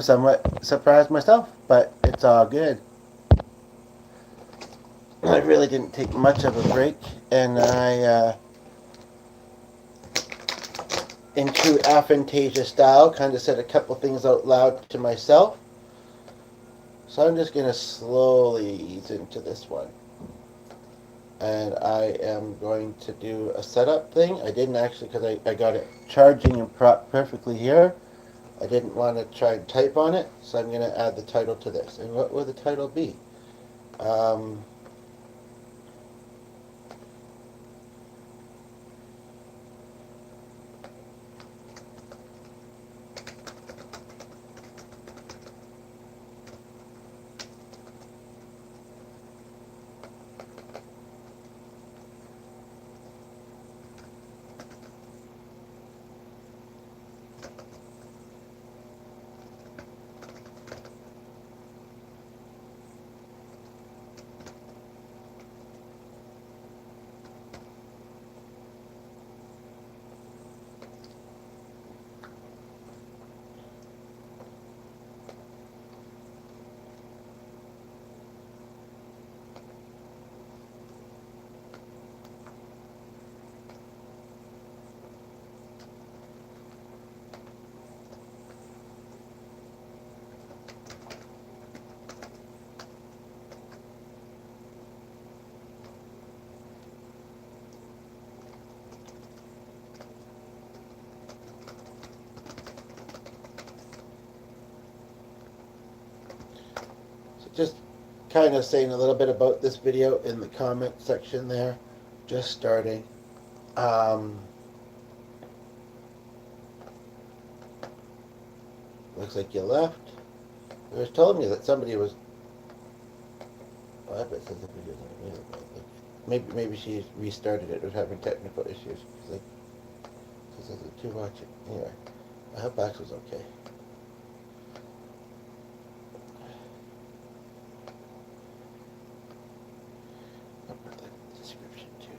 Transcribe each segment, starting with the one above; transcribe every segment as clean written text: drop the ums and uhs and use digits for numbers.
somewhat surprised myself, but it's all good. I really didn't take much of a break, and in true aphantasia style, kind of said a couple things out loud to myself. So I'm just going to slowly ease into this one. And I am going to do a setup thing. I didn't actually, because I got it charging and perfectly here. I didn't want to try and type on it, so I'm going to add the title to this. And what will the title be? Um, so just kind of saying a little bit about this video in the comment section there. Just starting. Um, Looks like you left. It was telling me that somebody was. Oh, I bet it says the video's unavailable. Maybe she restarted it. It was having technical issues. Like, it says to watch it. Anyway, I hope Max was okay. I'll put that in the description too.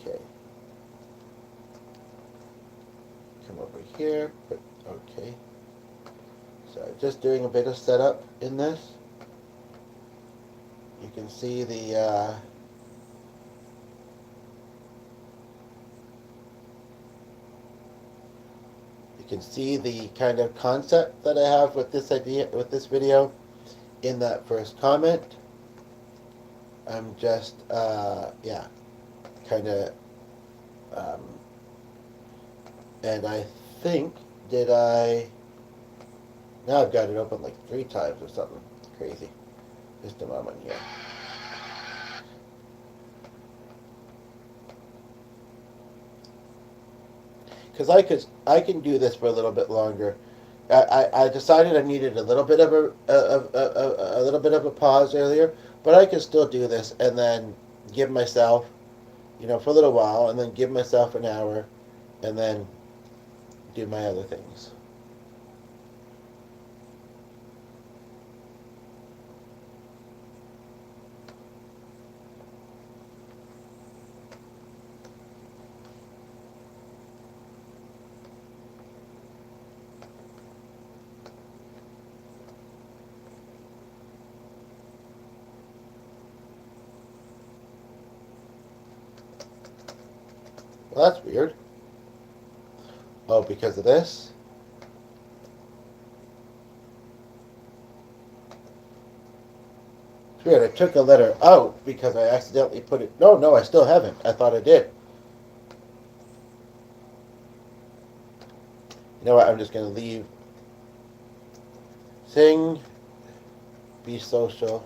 Okay. Come over here, but okay. So just doing a bit of setup in this. You can see you can see the kind of concept that I have with this idea, with this video, in that first comment. I'm just, yeah, kind of, um, and I think, did I, now I've got it open like 3 times or something crazy. Just a moment here. Because I can do this for a little bit longer. I decided I needed a little bit of a little bit of a pause earlier, but I can still do this and then give myself, for a little while, and then give myself an hour, and then do my other things. Well, that's weird. Oh, because of this? It's weird. I took a letter out because I accidentally put it. No, I still haven't. I thought I did. You know what? I'm just going to leave. Sing. Be social.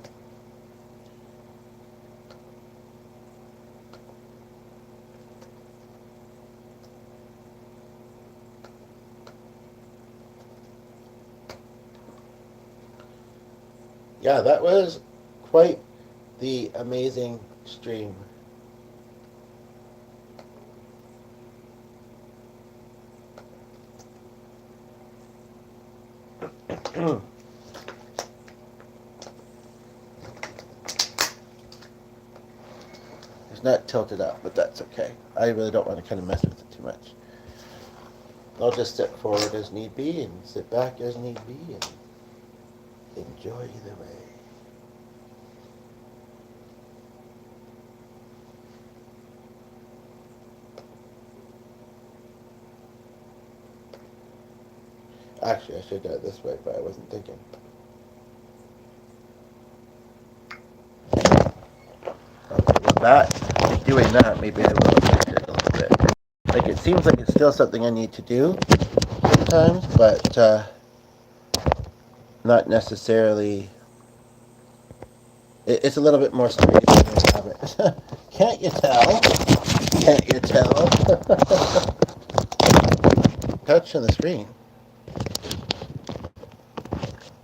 Yeah, that was quite the amazing stream. It's not tilted up, but that's okay. I really don't want to kind of mess with it too much. I'll just step forward as need be and sit back as need be and enjoy either way. Actually, I should have done it this way, but I wasn't thinking. Okay, with that, doing that, maybe I will affect it a little bit. Like, it seems like it's still something I need to do sometimes, but not necessarily. It's a little bit more straight than I have it. Can't you tell? Can't you tell? Touch on the screen.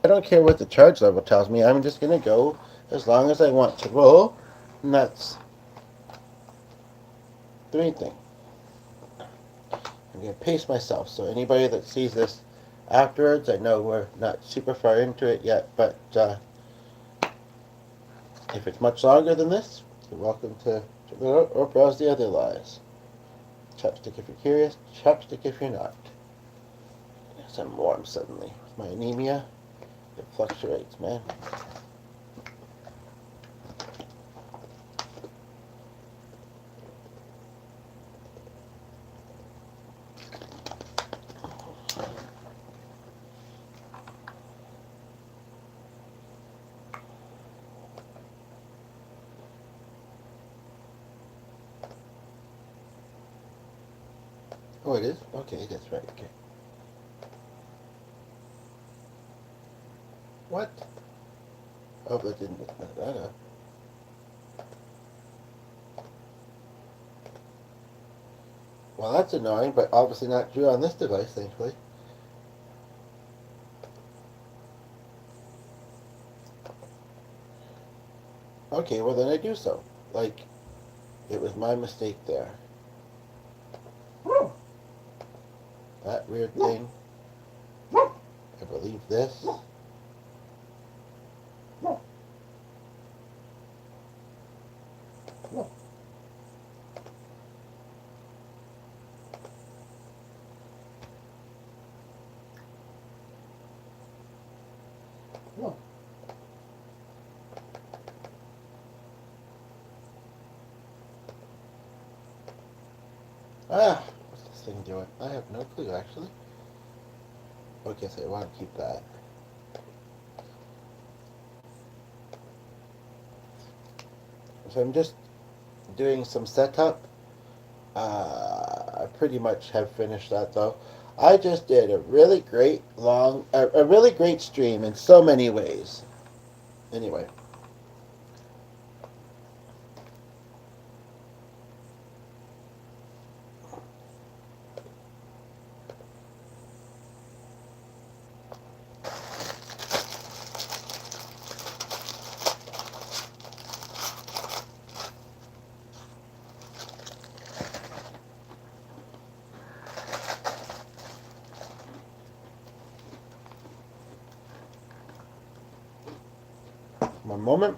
I don't care what the charge level tells me. I'm just going to go as long as I want to roll. And that's the main thing. I'm going to pace myself. So anybody that sees this afterwards, I know we're not super far into it yet, but if it's much longer than this, you're welcome to check it out or browse the other lies. Chapstick if you're curious, chapstick if you're not. Yes, I'm warm suddenly. With my anemia, it fluctuates, man. Oh, it is? Okay, that's right, okay. What? Oh, that didn't mess that up. Well, that's annoying, but obviously not true on this device, thankfully. Okay, well then I do so. Like, it was my mistake there. That weird thing. I believe this. Ah, what's this thing doing? I have no clue, actually. Okay, so I want to keep that. So I'm just doing some setup. I pretty much have finished that, though. I just did a really great a really great stream in so many ways. Anyway. One moment.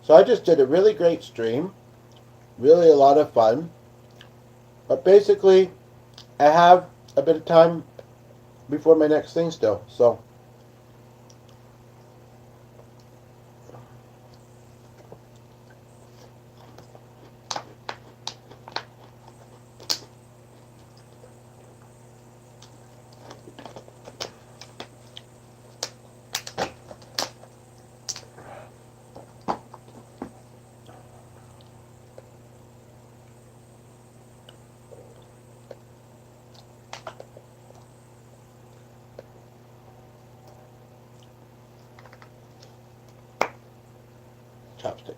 So I just did a really great stream. Really a lot of fun. But basically, I have a bit of time before my next thing still. So chopstick.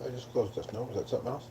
I just closed this. No, was that something else?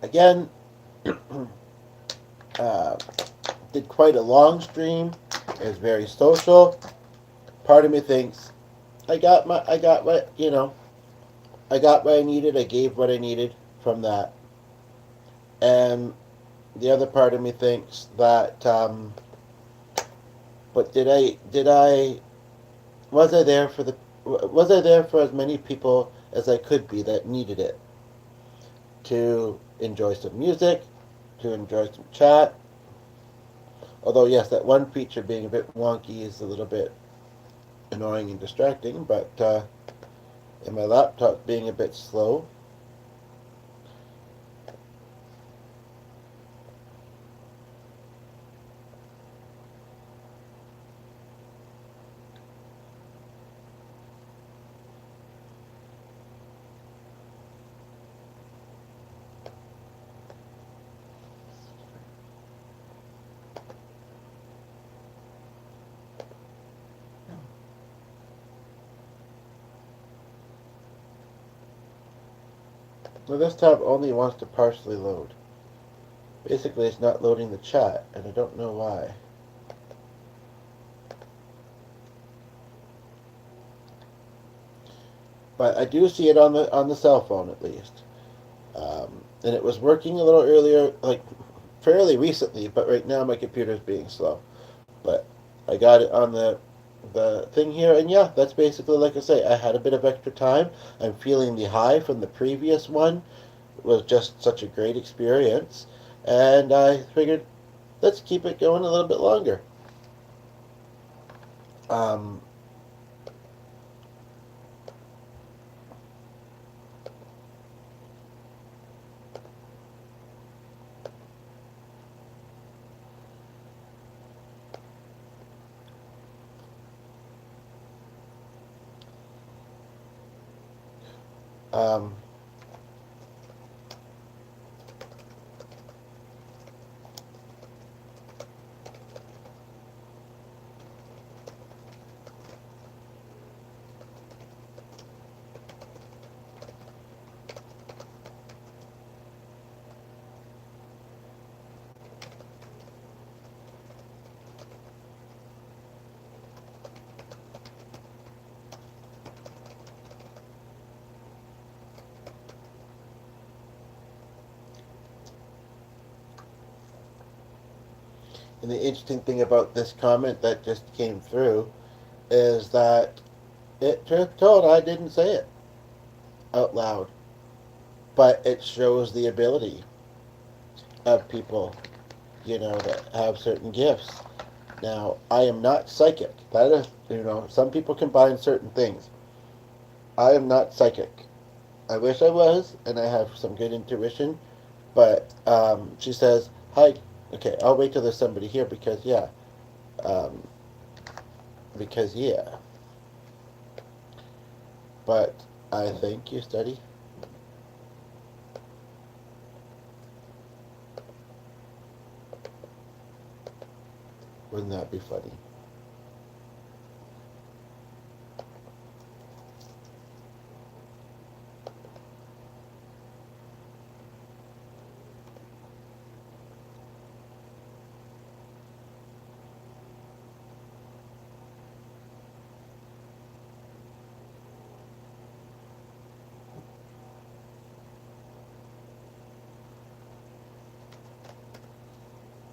Again, uh, did quite a long stream. It was very social. Part of me thinks I got what I got what I needed. I gave what I needed from that, and the other part of me thinks that. But was I there for the was I there for as many people as I could be that needed it to enjoy some music, to enjoy some chat. Although yes, that one feature being a bit wonky is a little bit annoying and distracting, but and my laptop being a bit slow. Well, this tab only wants to partially load. Basically, it's not loading the chat, and I don't know why. But I do see it on the cell phone at least, and it was working a little earlier, like fairly recently. But right now my computer is being slow. But I got it on the thing here, and yeah, that's basically like I say. I had a bit of extra time. I'm feeling the high from the previous one. It was just such a great experience, and I figured let's keep it going a little bit longer. Um, um, and the interesting thing about this comment that just came through is that it truth told I didn't say it out loud, but it shows the ability of people, that have certain gifts. Now, I am not psychic. That is, some people combine certain things. I am not psychic. I wish I was, and I have some good intuition, but she says, hi. Okay, I'll wait till there's somebody here because, yeah. Um, because, yeah. But I think you study. Wouldn't that be funny?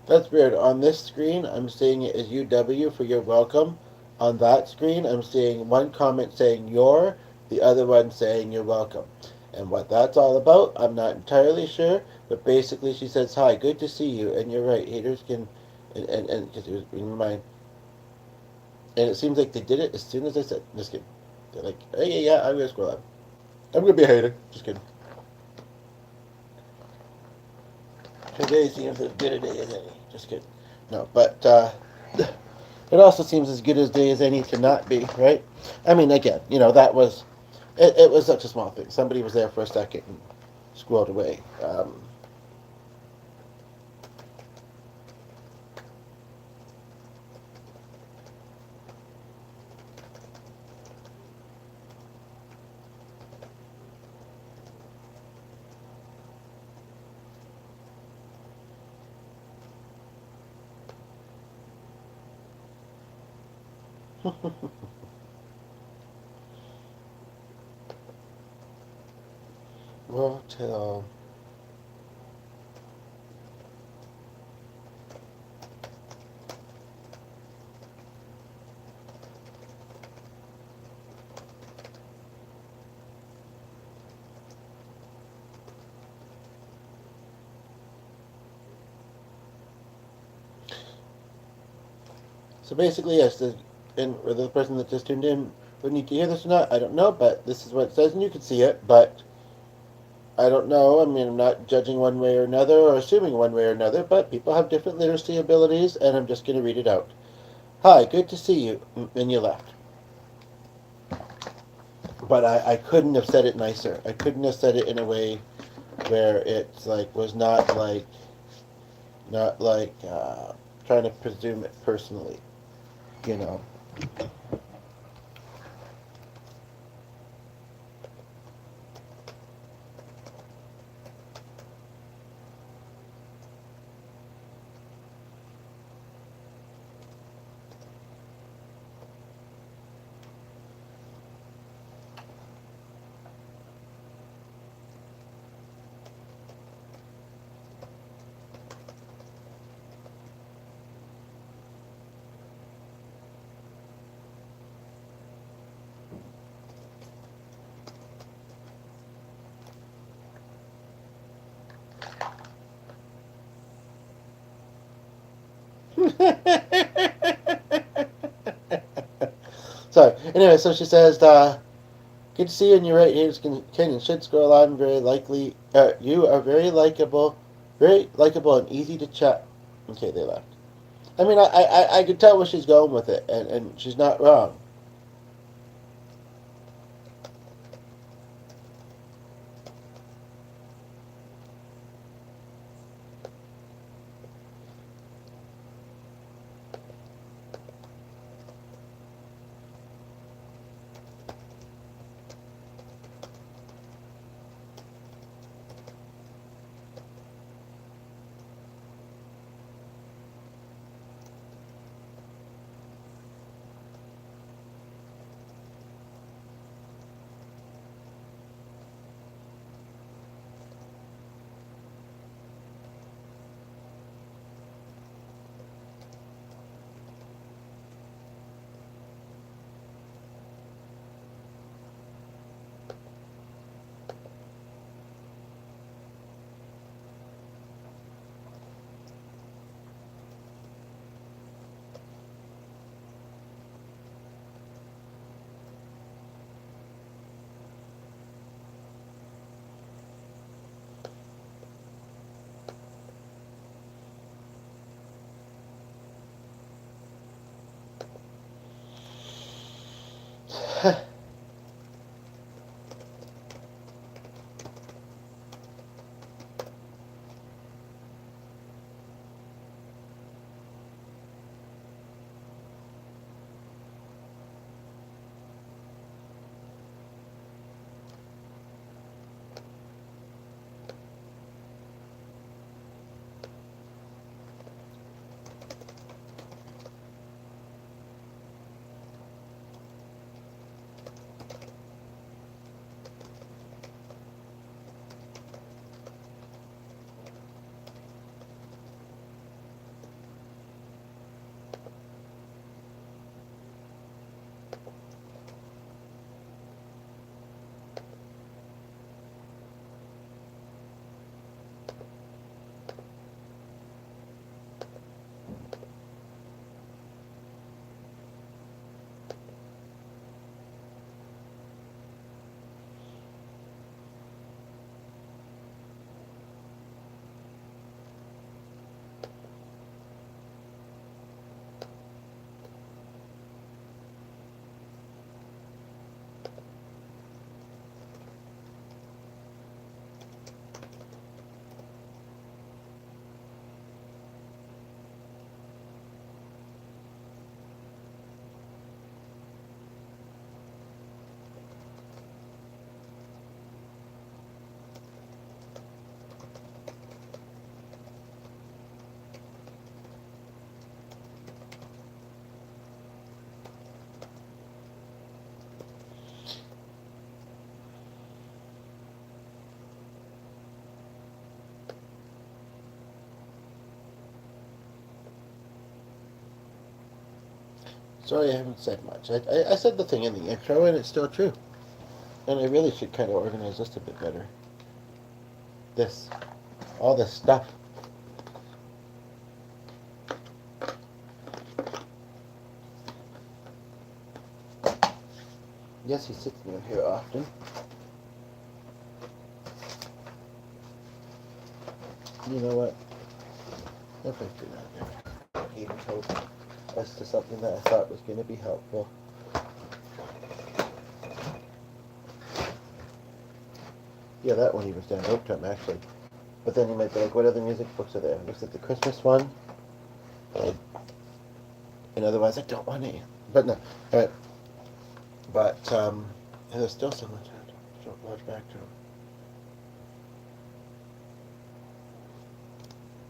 That's weird. On this screen, I'm seeing it as UW for your welcome, On that screen, I'm seeing one comment saying "you're," the other one saying "you're welcome." And what that's all about, I'm not entirely sure, but basically she says, "Hi, good to see you." And you're right, haters can, and because it was in my, and it seems like they did it as soon as I said, just kidding. They're like, "Hey, yeah, I'm gonna scroll up. I'm gonna be a hater." Just kidding. Today seems as good a day as any. Just kidding. No, but it also seems as good a day as any to not be, right? I mean, again, that was it was such a small thing. Somebody was there for a second and scrolled away. Well, till so basically, yes, and whether the person that just tuned in would need to hear this or not, I don't know, but this is what it says, and you can see it, but I don't know. I mean, I'm not judging one way or another or assuming one way or another, but people have different literacy abilities, and I'm just going to read it out. Hi, good to see you. And you left. But I couldn't have said it nicer. I couldn't have said it in a way where it's like, was not like trying to presume it personally, you know. Sorry. Anyway, so she says, good to see you, and you're right. Here's Kenyon should scroll on. Very likely, you are very likable and easy to chat. Okay, they left. I mean, I could tell where she's going with it, and she's not wrong. Sorry I haven't said much. I said the thing in the intro, and it's still true. And I really should kind of organize this a bit better. This. All this stuff. Yes, he sits near here often. You know what? If I do not even hope as to something that I thought was going to be helpful. Yeah, that one he was down rope time actually. But then you might be like, what other music books are there? Looks like the Christmas one. And otherwise I don't want any. But no. Alright. But there's still so much large backdrop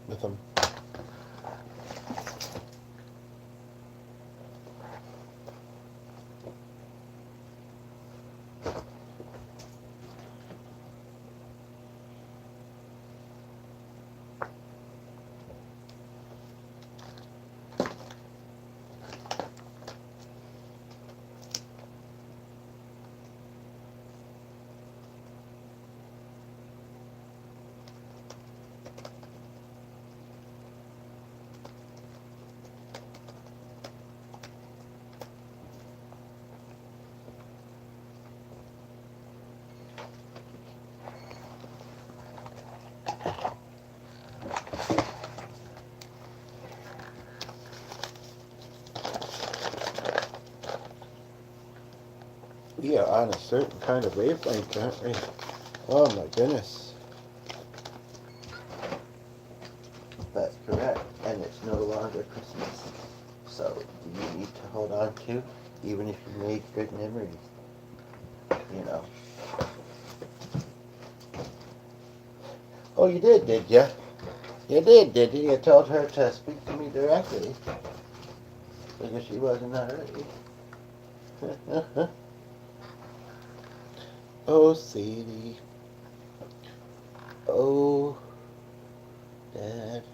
with them. We are on a certain kind of wavelength, aren't we? Oh my goodness. That's correct. And it's no longer Christmas. So you need to hold on to, even if you made good memories. You know. Oh, you did you? You did you? You told her to speak to me directly. Because she wasn't already. Oh, Sadie. Oh, Dad.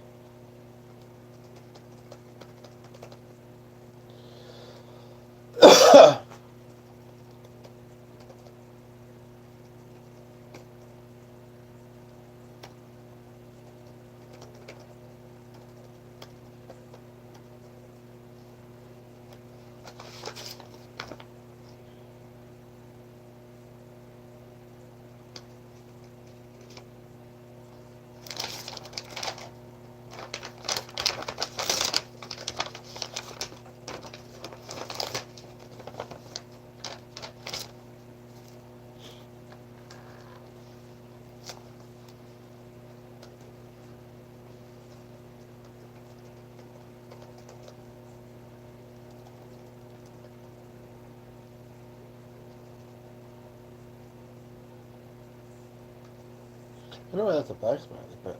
I know that's a black smiley, but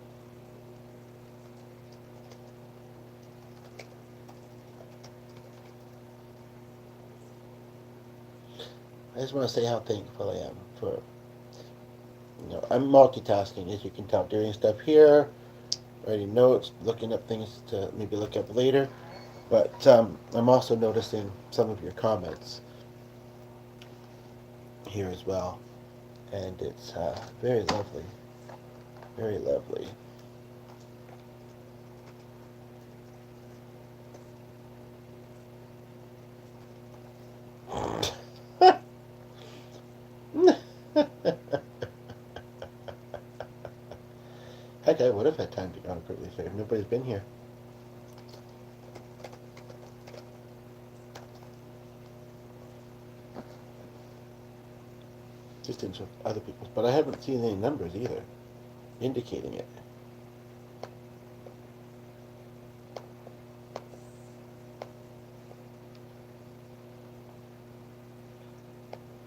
I just want to say how thankful I am for, I'm multitasking, as you can tell, doing stuff here, writing notes, looking up things to maybe look up later, but I'm also noticing some of your comments here as well, and it's very lovely, very lovely. Heck, I would have had time to go on a quickly save. Nobody's been here. Just in some other people's, but I haven't seen any numbers either indicating it.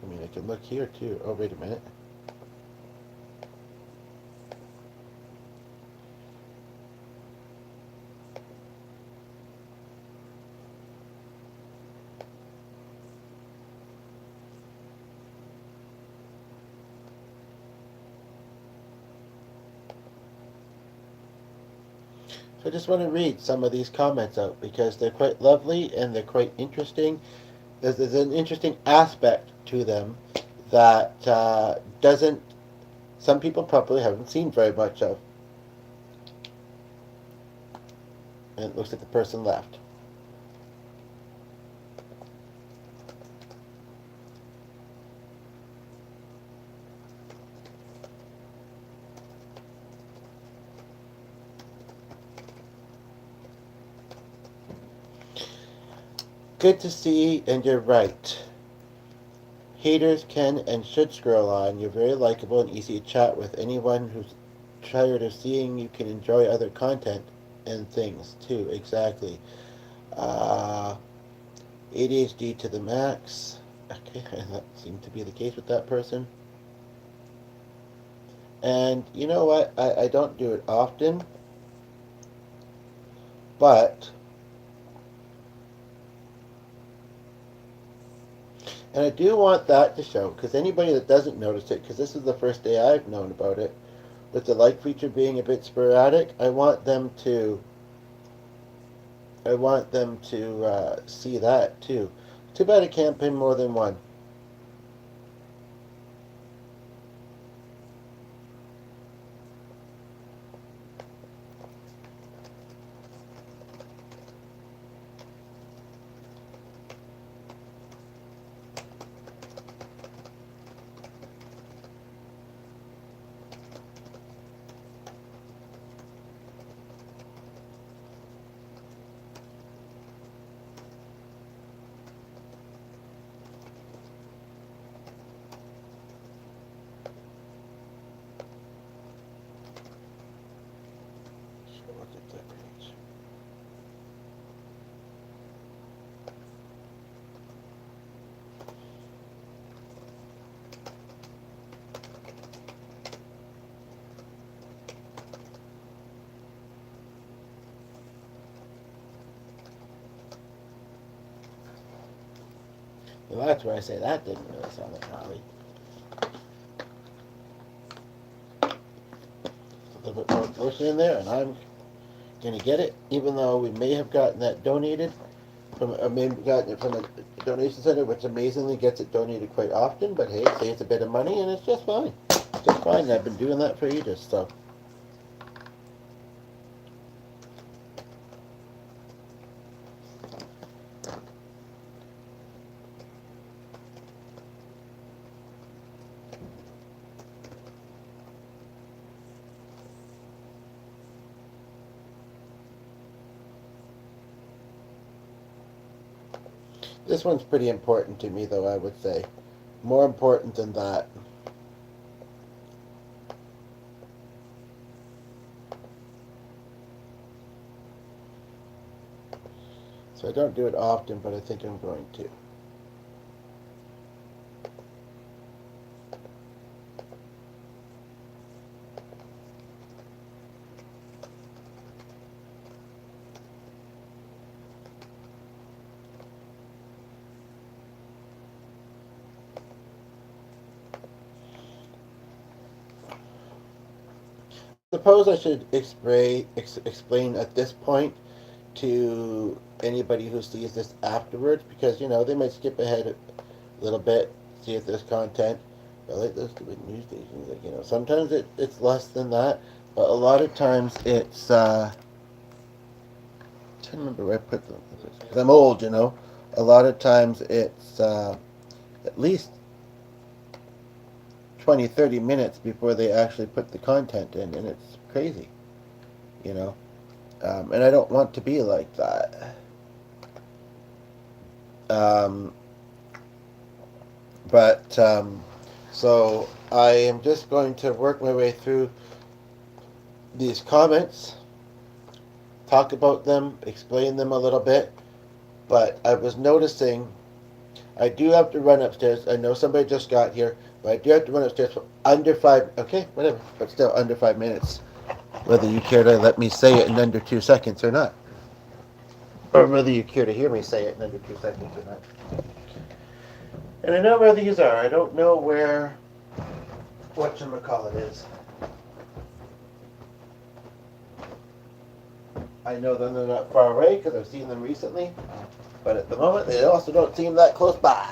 I mean, I can look here too. Oh, wait a minute. I just want to read some of these comments out because they're quite lovely and they're quite interesting. There's an interesting aspect to them that doesn't some people probably haven't seen very much of. And it looks like the person left. Good to see, and you're right. Haters can and should scroll on. You're very likable and easy to chat with. Anyone who's tired of seeing you can enjoy other content and things too. Exactly. Uh, ADHD to the max. Okay, that seemed to be the case with that person. And you know what? I don't do it often, but and I do want that to show because anybody that doesn't notice it, because this is the first day I've known about it, with the like feature being a bit sporadic, I want them to see that too. Too bad it can't pin more than one. Look at that page. Well, that's where I say that didn't really sound like Holly. A little bit more lotion in there, and I'm gonna get it, even though we may have gotten that donated from, or maybe gotten it from a donation center, which amazingly gets it donated quite often. But hey, it saves a bit of money, and it's just fine. Just fine. And I've been doing that for ages, so. This one's pretty important to me, though, I would say. More important than that. So I don't do it often, but I think I'm going to. Suppose I should explain at this point to anybody who sees this afterwards, because they might skip ahead a little bit, see if there's content. But like those stupid news stations, sometimes it's less than that, but a lot of times it's. I'm trying to remember where I put them because I'm old. A lot of times it's at least 20, 30 minutes before they actually put the content in, and it's crazy, you know. And I don't want to be like that. Um, but so I am just going to work my way through these comments, talk about them, explain them a little bit. But I was noticing I do have to run upstairs. I know somebody just got here, but I do have to run upstairs for under 5. Okay, whatever, but still under 5 minutes. Whether you care to let me say it in under 2 seconds or not, or whether you care to hear me say it in under 2 seconds or not. And I know where these are. I don't know where whatchamacallit is. I know that they're not far away because I've seen them recently, but at the moment they also don't seem that close by.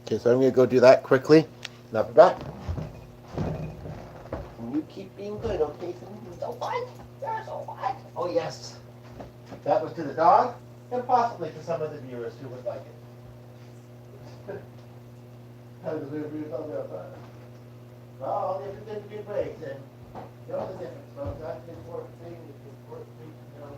Okay, so I'm going to go do that quickly. Now be back. And you keep being good, okay? So what? There's a what? Oh, yes. That was to the dog, and possibly to some of the viewers who would like it. How does it talk about that? Well, all different good ways, and you know the difference. So that's the important thing. It's the important thing to know.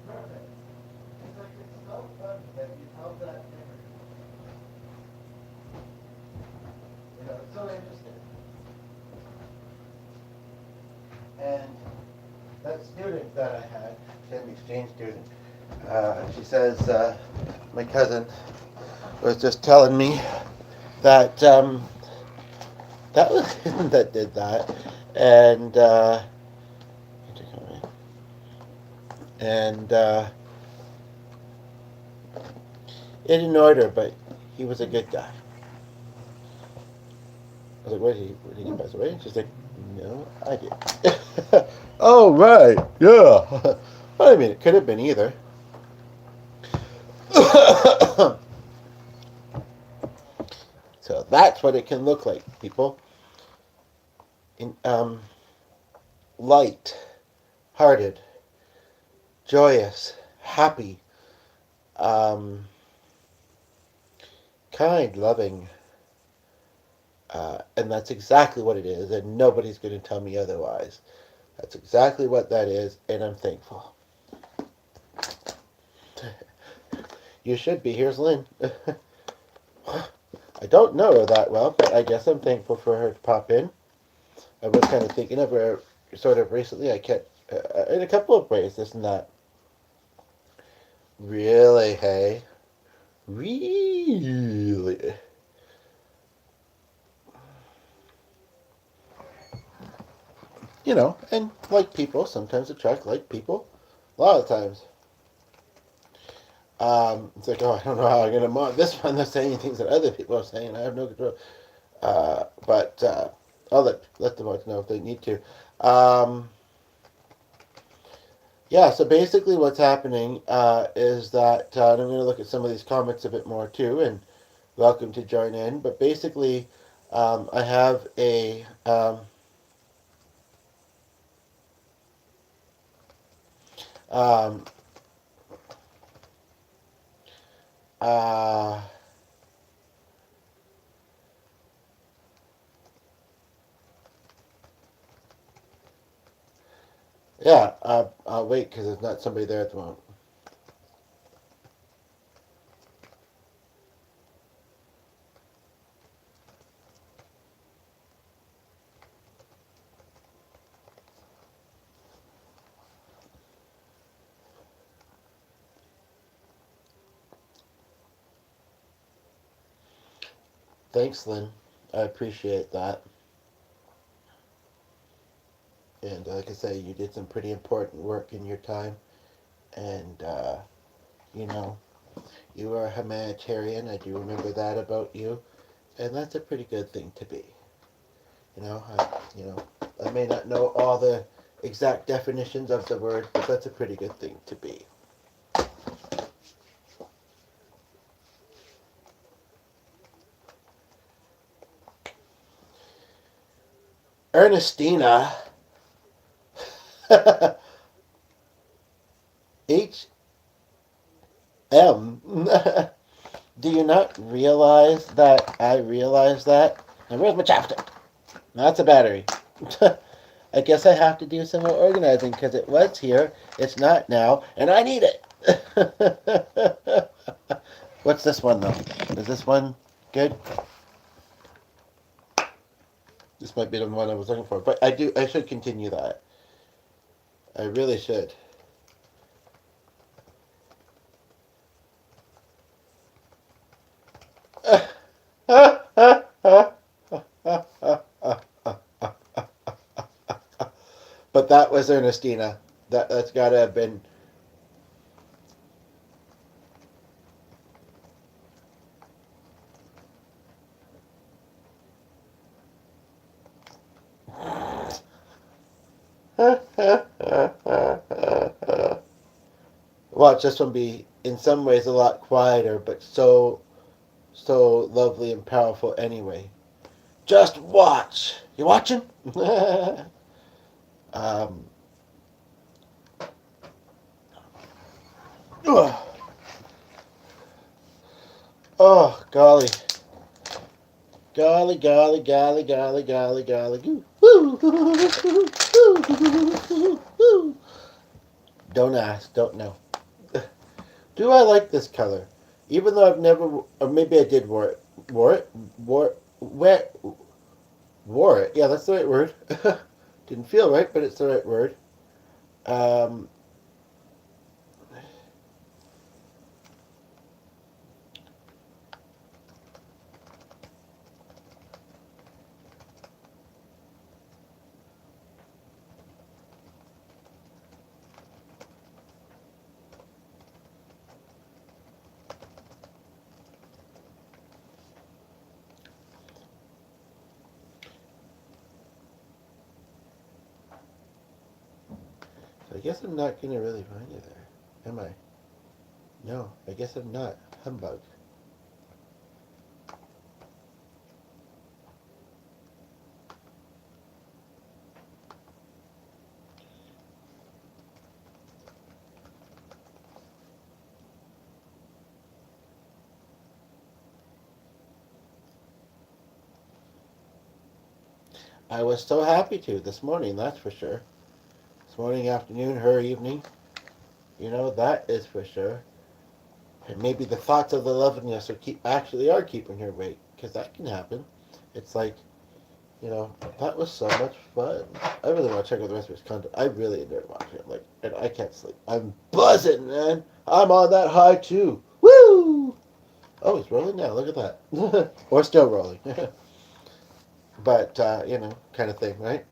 Perfect. It's like it's so fun that you tell that memory. You know, it's so interesting. And that student that I had, an exchange student, she says, my cousin was just telling me that that was him that did that, and and it annoyed her, but he was a good guy. I was like, did he pass away? She's like, no, I did. Oh, right, yeah. Well, I mean, it could have been either. So that's what it can look like, people. In, light, hearted, joyous, happy, um, kind, loving. And that's exactly what it is, and nobody's going to tell me otherwise. That's exactly what that is, and I'm thankful. You should be. Here's Lynn. I don't know her that well, but I guess I'm thankful for her to pop in. I was kind of thinking of her sort of recently. I kept, in a couple of ways, this and that. Really, hey? Really? You know, and like people, sometimes attract like people. A lot of times. It's like, oh, I don't know how I'm going to mod this one. They're saying things that other people are saying. I have no control. But I'll let the mods know if they need to. Yeah, so basically what's happening is that, and I'm going to look at some of these comments a bit more too, and welcome to join in. But basically, I have a um, uh, yeah, I'll wait because there's not somebody there at the moment. Thanks, Lynn. I appreciate that. And like I say, you did some pretty important work in your time. And, you know, you are a humanitarian. I do remember that about you. And that's a pretty good thing to be. I may not know all the exact definitions of the word, but that's a pretty good thing to be. Ernestina, HM. Do you not realize that I realize that? And where's my chapstick? That's a battery. I guess I have to do some more organizing because it was here, it's not now, and I need it. What's this one though? Is this one good? This might be the one I was looking for, but I should continue that. I really should. But that was Ernestina. That's gotta have been. Watch this one be in some ways a lot quieter, but so lovely and powerful anyway. Just watch. You watching? um, oh, oh, golly. Golly, golly, golly, golly, golly, golly. Don't ask, don't know. Do I like this color? Even though I've never, or maybe I did wear, wore it. Yeah, that's the right word. Didn't feel right, but it's the right word. Um, so I guess I'm not going to really find you there, am I? No, I guess I'm not. Humbug. I was so happy to this morning, that's for sure. This morning, afternoon, her evening. That is for sure. And maybe the thoughts of the loveliness actually are keeping her awake, because that can happen. It's like, that was so much fun. I really want to check out the rest of his content. I really enjoyed watching it. Like, and I can't sleep. I'm buzzing, man. I'm on that high too. Woo! Oh, he's rolling now. Look at that. Or still rolling. But kind of thing, right?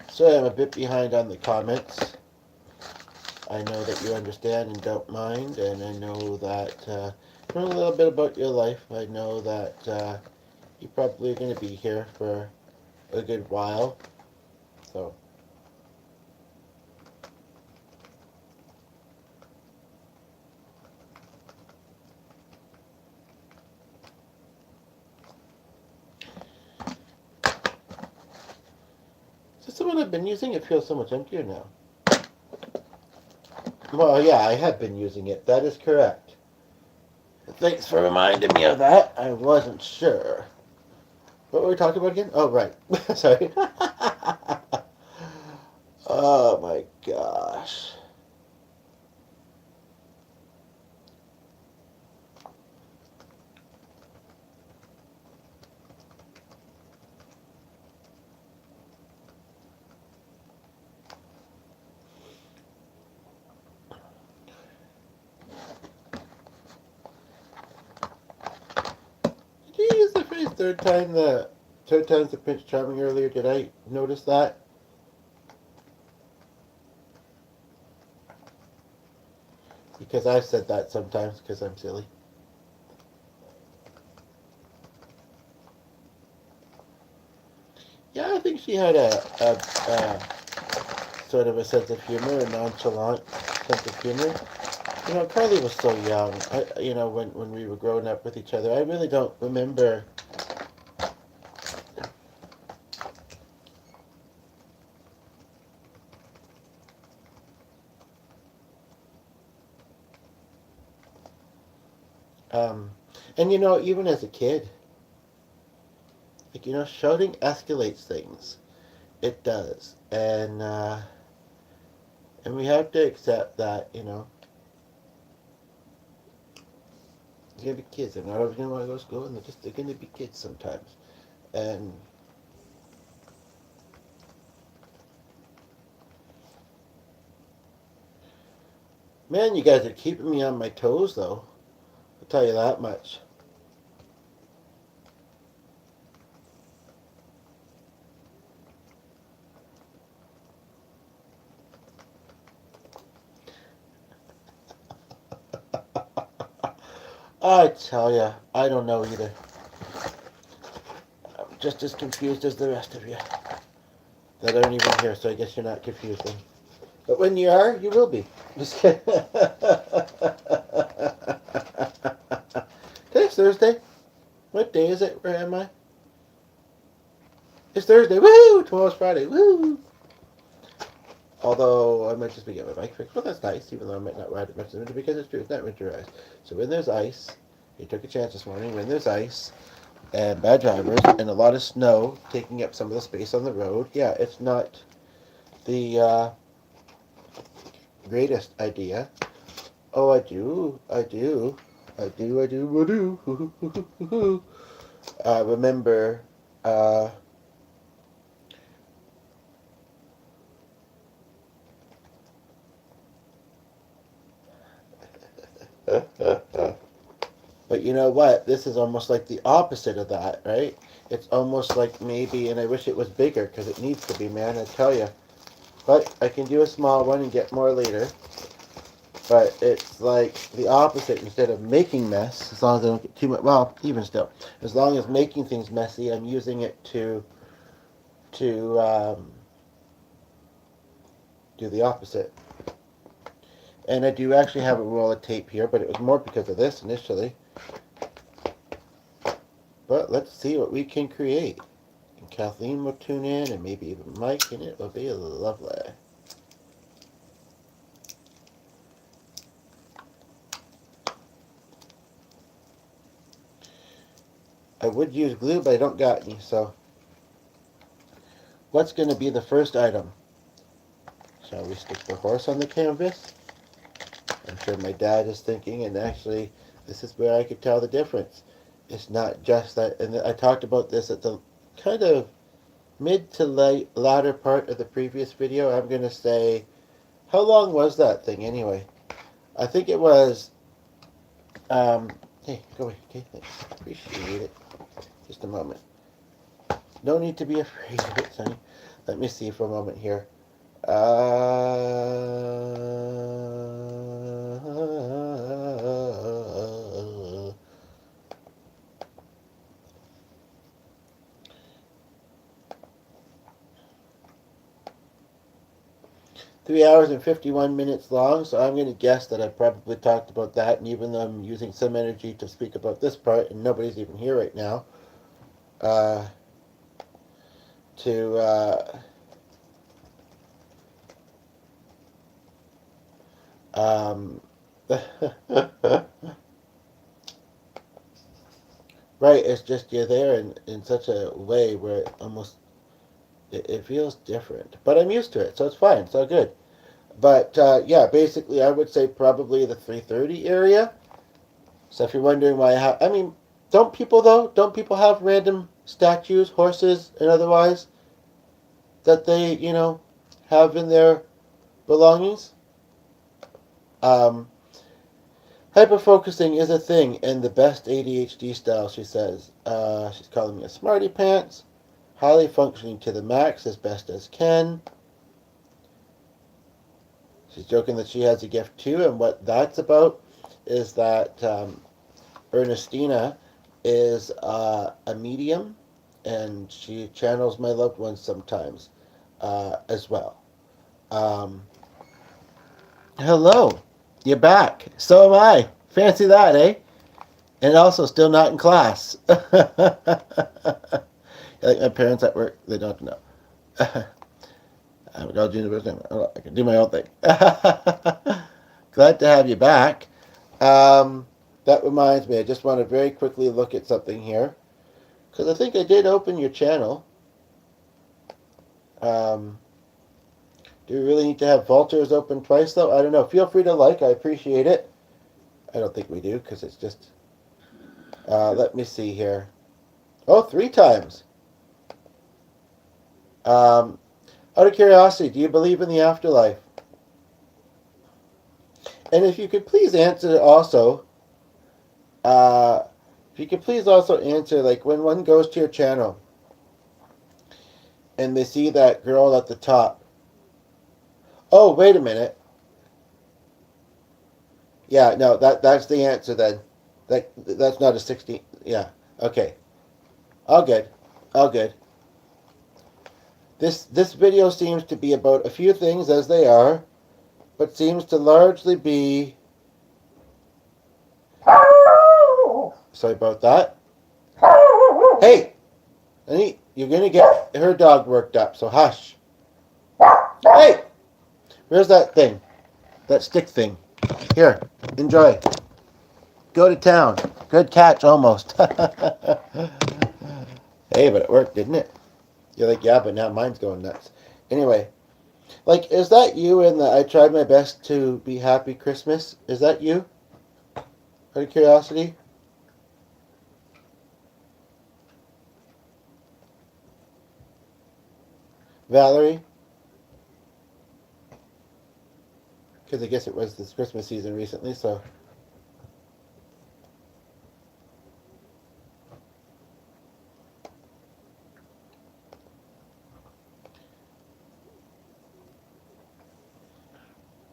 So I'm a bit behind on the comments. I know that you understand and don't mind, and I know that know a little bit about your life. I know that you're probably going to be here for a good while. So, is this the one I've been using? It feels so much emptier now. Well, yeah, I have been using it. That is correct. Thanks for reminding me of that. I wasn't sure. What were we talking about again? Oh, right. Sorry. Oh my gosh. Did you use the phrase third time's the Prince Charming earlier? Did I notice that? Because I've said that sometimes because I'm silly. Yeah, I think she had a sort of a sense of humor, a nonchalant sense of humor. You know, Carly was so young. When we were growing up with each other, I really don't remember. Um, and even as a kid, like shouting escalates things. It does, and we have to accept that. They're gonna be kids. They're not always gonna want to go to school, and they're gonna be kids sometimes. And man, you guys are keeping me on my toes, though. I'll tell you that much. I tell you, I don't know either. I'm just as confused as the rest of you that aren't even here, so I guess you're not confused then. But when you are, you will be. Just kidding. Today's Thursday. What day is it? Where am I? It's Thursday. Woo! Tomorrow's Friday. Woo! Although I might just be getting my bike fixed. Well, that's nice, even though I might not ride it much in the winter because it's true. It's not winterized. So when there's ice, he took a chance this morning. When there's ice and bad drivers and a lot of snow taking up some of the space on the road, yeah, it's not the greatest idea. Oh, I do. I do. I do. I do. I do. Remember, but you know what? This is almost like the opposite of that, right? It's almost like maybe, and I wish it was bigger because it needs to be, man, I tell you. But I can do a small one and get more later. But it's like the opposite. Instead of making mess, as long as I don't get too much, well, even still, as long as making things messy, I'm using it to do the opposite. And I do actually have a roll of tape here, but it was more because of this initially. But let's see what we can create. And Kathleen will tune in, and maybe even Mike, and it will be lovely. I would use glue, but I don't got any, so what's going to be the first item? Shall we stick the horse on the canvas? I'm sure my dad is thinking, and actually, this is where I could tell the difference. It's not just that, and I talked about this at the kind of mid to late latter part of the previous video. I'm going to say, how long was that thing anyway? I think it was, hey, go away, okay, thanks, appreciate it. Just a moment. No need to be afraid of it, Sonny. Let me see for a moment here. 3 hours and 51 minutes long, so I'm going to guess that I probably talked about that, and even though I'm using some energy to speak about this part, and nobody's even here right now, uh, to right, it's just you're there in such a way where it almost it feels different, but I'm used to it, so it's fine, it's all good. But yeah, basically, I would say probably the 3:30 area. So if you're wondering why I mean, don't people though? Don't people have random statues, horses, and otherwise that they have in their belongings? Um, Hyperfocusing is a thing in the best ADHD style, she says. She's calling me a smarty pants. Highly functioning to the max as best as can. She's joking that she has a gift too, and what that's about is that Ernestina is a medium, and she channels my loved ones sometimes as well. Um, Hello, you're back. So am I. Fancy that, eh? And also still not in class. Like my parents at work, they don't know. I'm a college university. I can do my own thing. Glad to have you back. Um, that reminds me, I just want to very quickly look at something here. Because I think I did open your channel. Um, do we really need to have vultures open twice, though? I don't know. Feel free to like. I appreciate it. I don't think we do, because it's just... let me see here. Oh, 3 times. Um, Out of curiosity, do you believe in the afterlife? And if you could please answer also... if you could please also answer, like, when one goes to your channel and they see that girl at the top. Oh, wait a minute. Yeah, no, that's the answer then. That's not a 16. Yeah, okay. All good. All good. This video seems to be about a few things as they are, but seems to largely be... Sorry about that. Hey! Honey, you're going to get her dog worked up, so hush. Hey! Where's that thing? That stick thing. Here, enjoy. Go to town. Good catch, almost. Hey, but it worked, didn't it? You're like, yeah, but now mine's going nuts. Anyway, like, is that you in the I tried my best to be happy Christmas? Is that you? Out of curiosity? Valerie? Because I guess it was this Christmas season recently, so...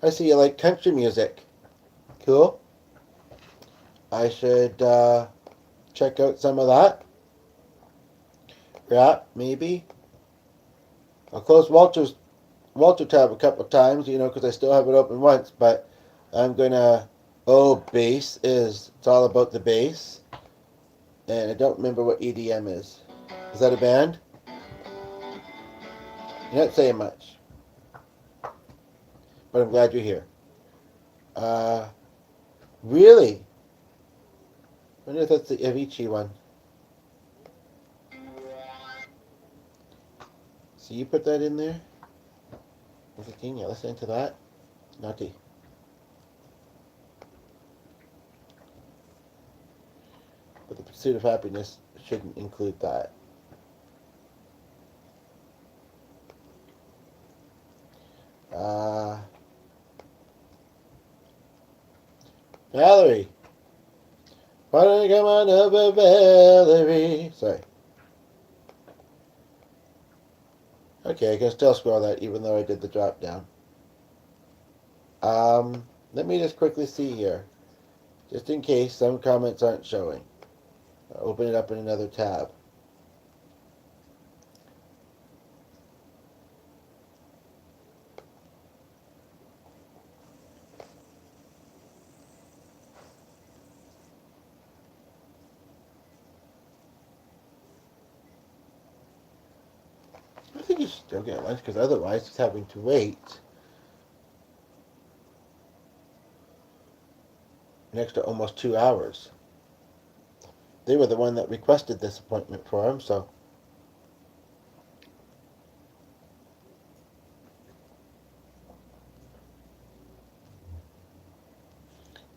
I see you like country music. Cool. I should check out some of that. Rap, maybe. I'll close Walter tab a couple times, because I still have it open once, but I'm gonna... Oh, bass is... It's all about the bass. And I don't remember what EDM is. Is that a band? You're not saying much. But I'm glad you're here. Uh, really? I wonder if that's the Avicii one. So you put that in there? You're listening to that? Naughty. But the pursuit of happiness shouldn't include that. Valerie. Why don't you come on over, Valerie? Sorry. Okay, I can still scroll that even though I did the drop down. Let me just quickly see here. Just in case some comments aren't showing. I'll open it up in another tab. he's still getting lunch because otherwise he's having to wait an extra almost 2 hours. They were the one that requested this appointment for him, so.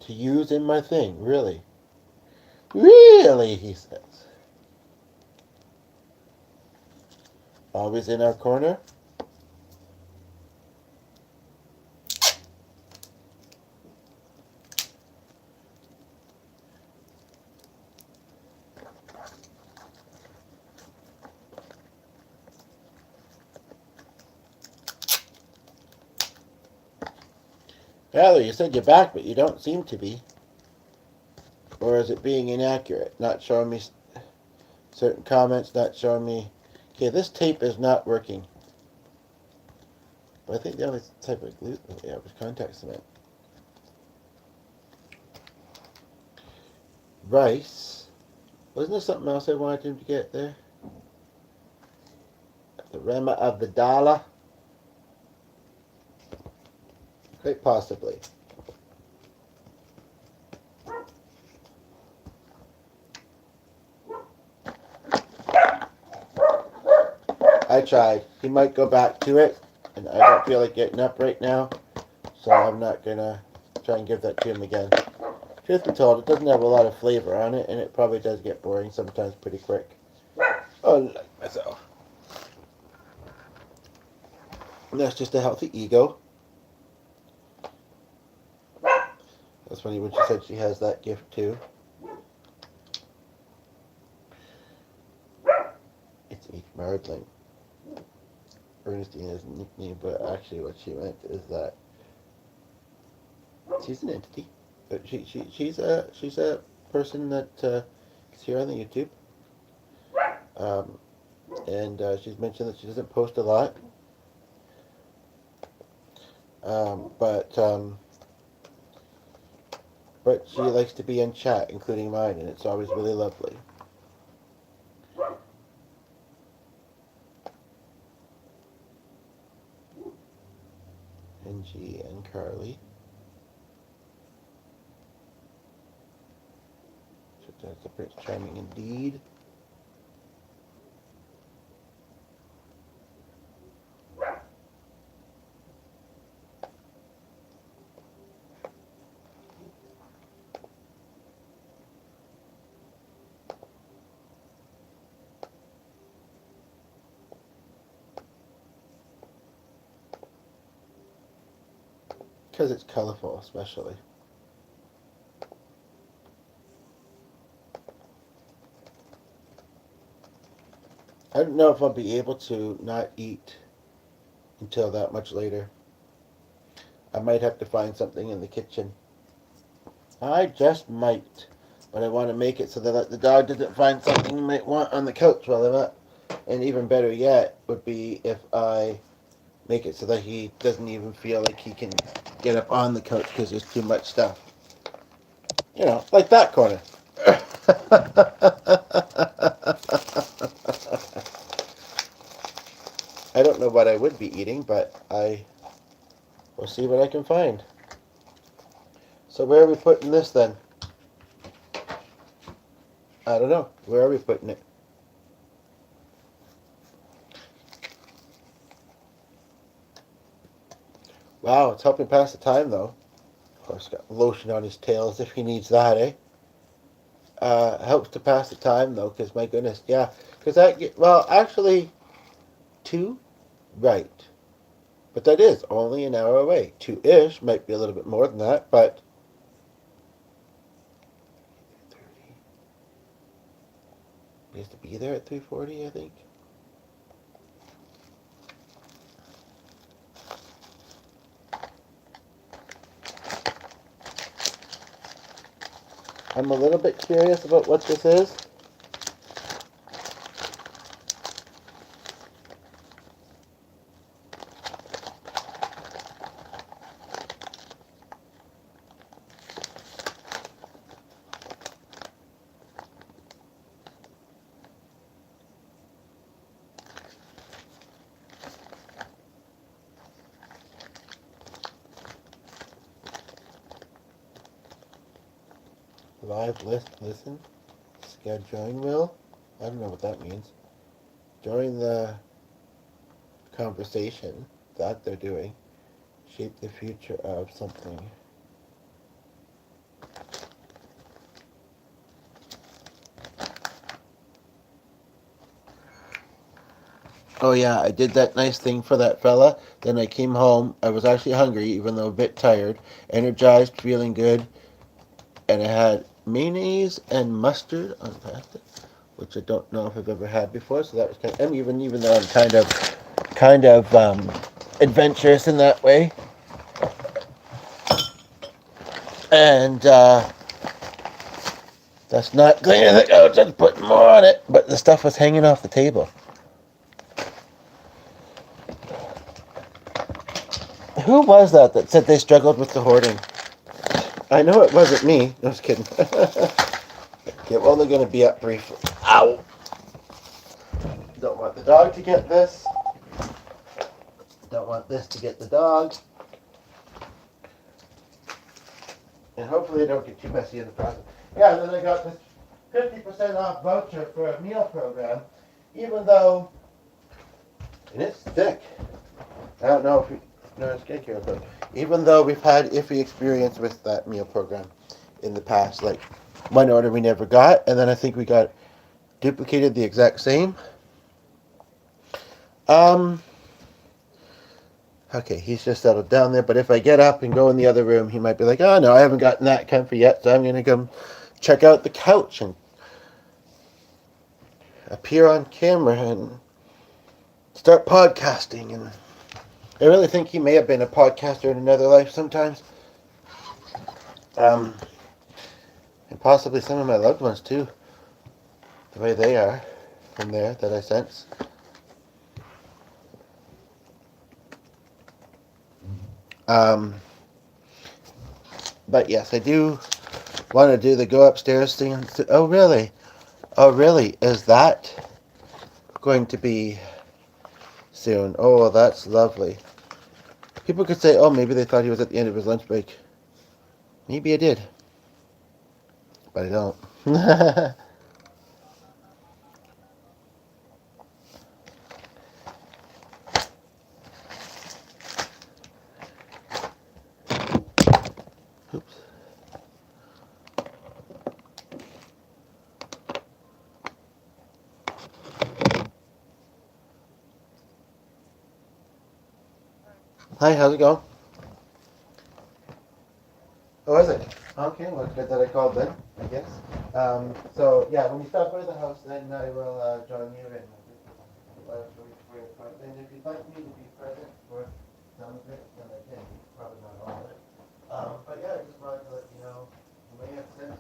To use in my thing, really. Really, he says. Always in our corner. Valerie, you said you're back, but you don't seem to be. Or is it being inaccurate? Not showing me certain comments, not showing me. Okay, this tape is not working. But I think the only type of glue we have is contact cement. Rice. Wasn't there something else I wanted him to get there? The Rema of the dollar? Quite possibly. I tried. He might go back to it, and I don't feel like getting up right now, so I'm not going to try and give that to him again. Truth be told, it doesn't have a lot of flavor on it, and it probably does get boring sometimes pretty quick. Oh, like myself. And that's just a healthy ego. That's funny when she said she has that gift too. It's a Mardling. Ernestine is a nickname, but actually what she meant is that she's an entity. But she's a person that is here on the YouTube. And she's mentioned that she doesn't post a lot. But she likes to be in chat, including mine, and it's always really lovely. NG and Carly. So that's a Prince Charming indeed. Because it's colorful, especially. I don't know if I'll be able to not eat until that much later. I might have to find something in the kitchen. I just might. But I want to make it so that the dog doesn't find something he might want on the couch while I'm up. And even better yet would be if I make it so that he doesn't even feel like he can get up on the couch because there's too much stuff. You know, like that corner. I don't know what I would be eating, but I will see what I can find. So where are we putting this then? I don't know. Where are we putting it? Wow, it's helping pass the time though. Of course, got lotion on his tail as if he needs that, eh? Helps to pass the time though, because my goodness, yeah. Because actually, 2, right. But that is only an hour away. 2-ish, might be a little bit more than that, but... He has to be there at 3:40, I think. I'm a little bit curious about what this is. Live listen. Scheduling wheel. I don't know what that means. Join the conversation that they're doing. Shape the future of something. Oh yeah, I did that nice thing for that fella. Then I came home. I was actually hungry, even though a bit tired, energized, feeling good, and I had mayonnaise and mustard on pasta, which I don't know if I've ever had before. So that was kind of, and even though I'm kind of adventurous in that way, and that's not cleaning the couch. Just put more on it, but the stuff was hanging off the table. Who was that said they struggled with the hoarding? I know it wasn't me. I was kidding. Okay, well, they're going to be up briefly. Ow! Don't want the dog to get this. Don't want this to get the dog. And hopefully they don't get too messy in the process. Yeah, and then I got this 50% off voucher for a meal program, even though, and it's thick. I don't know if you know it's skincare, but even though we've had iffy experience with that meal program in the past, like one order we never got, and then I think we got duplicated the exact same. Okay, he's just settled down there, but if I get up and go in the other room, he might be like, oh no, I haven't gotten that comfy yet, so I'm going to come check out the couch and appear on camera and start podcasting. And I really think he may have been a podcaster in another life sometimes. And possibly some of my loved ones too, the way they are from there that I sense. But yes, I do want to do the go upstairs thing. Oh really? Oh really? Is that going to be soon? Oh, well, that's lovely. People could say, oh, maybe they thought he was at the end of his lunch break. Maybe I did, but I don't. Oops. Hi, how's it going? Oh, is it? Okay, well, it's good that I called then, I guess. So, yeah, when you stop by the house, then I will join you in. And if you'd like me to be present for some of it, then I can. Probably not all of it. But yeah, I just wanted to let you know. You may have sense,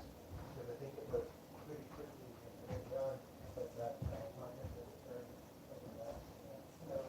because I think it was pretty quickly done, but that not necessarily that. You know,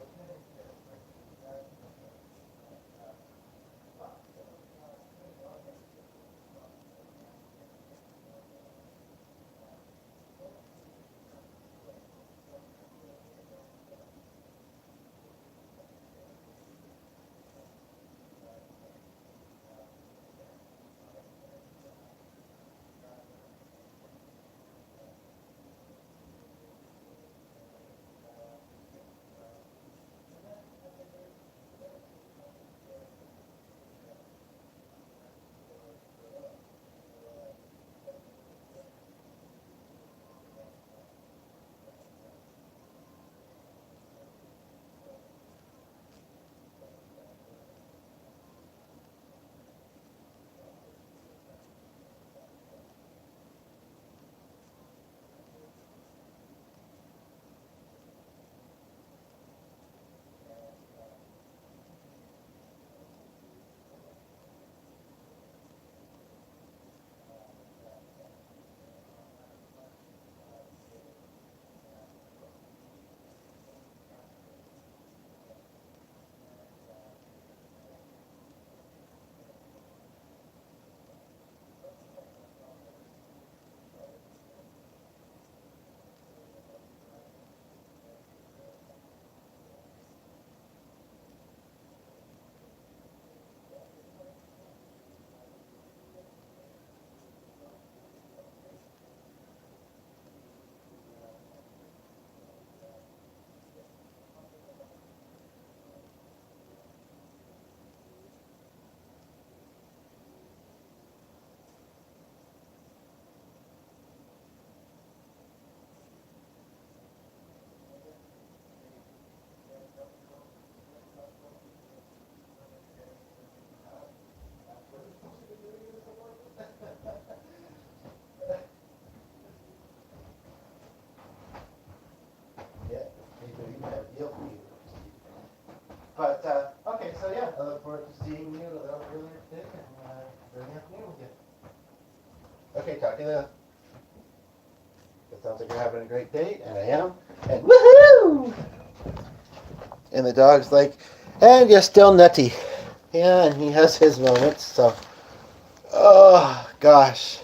But, okay, so yeah, I look forward to seeing you a little earlier today and during the afternoon with you. Okay, talk to you later. It sounds like you're having a great day, and I am. And woohoo! And the dog's like, and you're still nutty. Yeah, and he has his moments, so. Oh, gosh.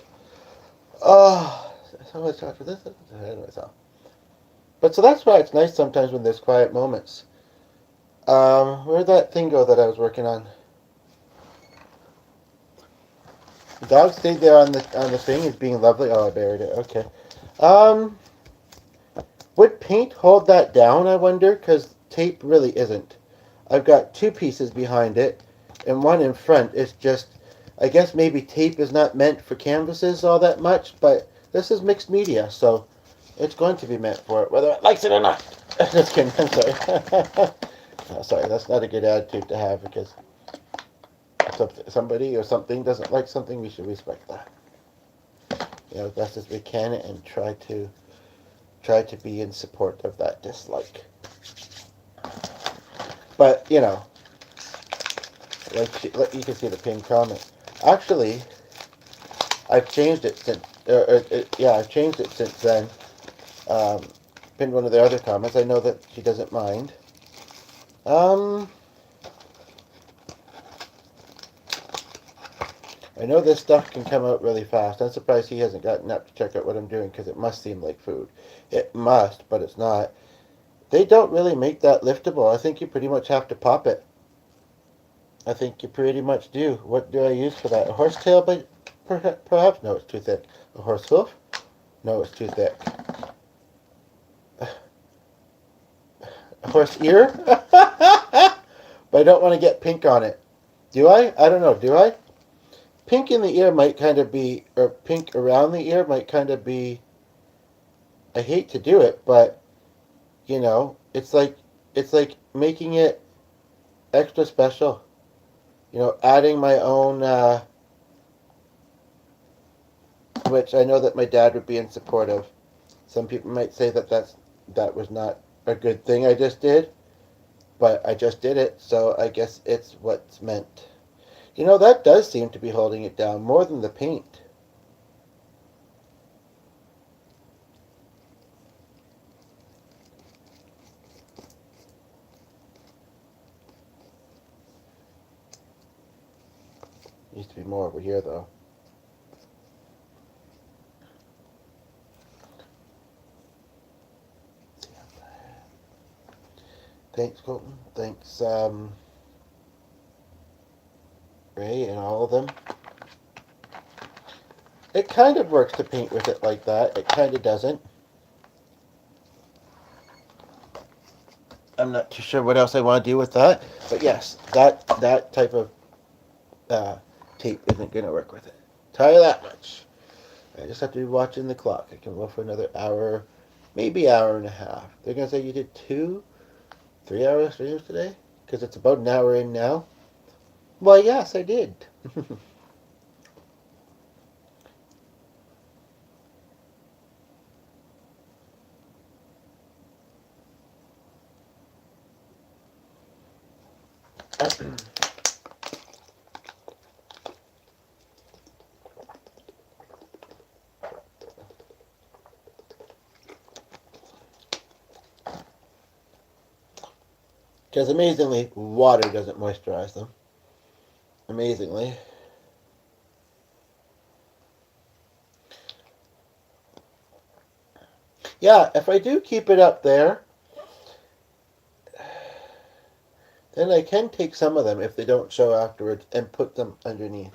Oh, so much after this. Anyway, so. But so that's why it's nice sometimes when there's quiet moments. Where'd that thing go that I was working on? The dog stayed there on the thing. He's being lovely. Oh, I buried it. Okay. Um, would paint hold that down, I wonder? Because tape really isn't. I've got two pieces behind it, and one in front. It's just, I guess maybe tape is not meant for canvases all that much, but this is mixed media, so it's going to be meant for it, whether it likes it or not. Just kidding. I'm sorry. No, sorry, that's not a good attitude to have, because if somebody or something doesn't like something, we should respect that. As best as we can, and try to be in support of that dislike. But like you can see the pinned comment. Actually, I've changed it since. I've changed it since then. Pinned one of the other comments. I know that she doesn't mind. I know this stuff can come out really fast. I'm surprised he hasn't gotten up to check out what I'm doing, because it must seem like food. It must, but it's not. They don't really make that liftable. I think you pretty much have to pop it. I think you pretty much do. What do I use for that? A horsetail, but perhaps? No, it's too thick. A horse hoof? No, it's too thick. A horse ear? But I don't want to get pink on it. Do I? I don't know. Do I? Pink in the ear might kind of be, or pink around the ear might kind of be, I hate to do it, but, it's like making it extra special. Adding my own, which I know that my dad would be in support of. Some people might say that was not a good thing I just did, but I just did it, so I guess it's what's meant. That does seem to be holding it down more than the paint. Needs to be more over here, though. Thanks, Colton. Thanks, Ray, and all of them. It kind of works to paint with it like that. It kind of doesn't. I'm not too sure what else I want to do with that. But yes, that type of tape isn't going to work with it. Tell you that much. I just have to be watching the clock. I can go for another hour, maybe hour and a half. They're going to say you did 3 hours streams today? Because it's about an hour in now. Well, yes, I did. Because amazingly, water doesn't moisturize them. Amazingly. Yeah, if I do keep it up there, then I can take some of them if they don't show afterwards and put them underneath.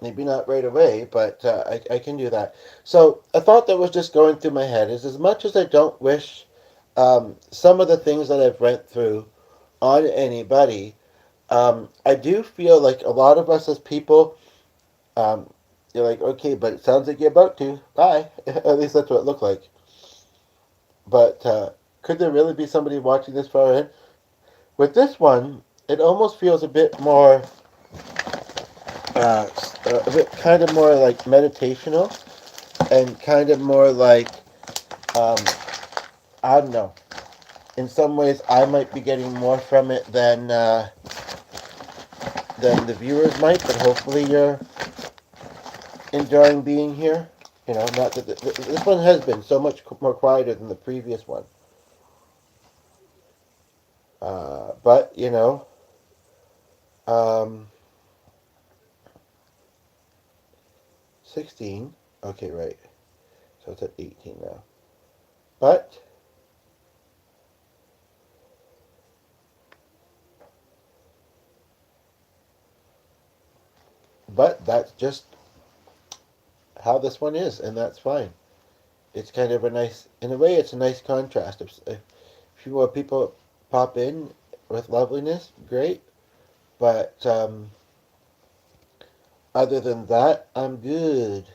Maybe not right away, but I can do that. So a thought that was just going through my head is, as much as I don't wish some of the things that I've went through on anybody, I do feel like a lot of us as people, you're like, okay, but it sounds like you're about to. Bye. At least that's what it looked like. But could there really be somebody watching this far in? With this one, it almost feels a bit more, a bit kind of more like meditational, and kind of more like, I don't know. in some ways I might be getting more from it than the viewers might, but hopefully you're enjoying being here. You know, not that this one has been so much more quieter than the previous one. But, you know, um, 16. Okay, right. So it's at 18 now. But that's just how this one is, and that's fine. It's kind of a nice, in a way, it's a nice contrast. If few more people pop in with loveliness, great. But other than that, I'm good.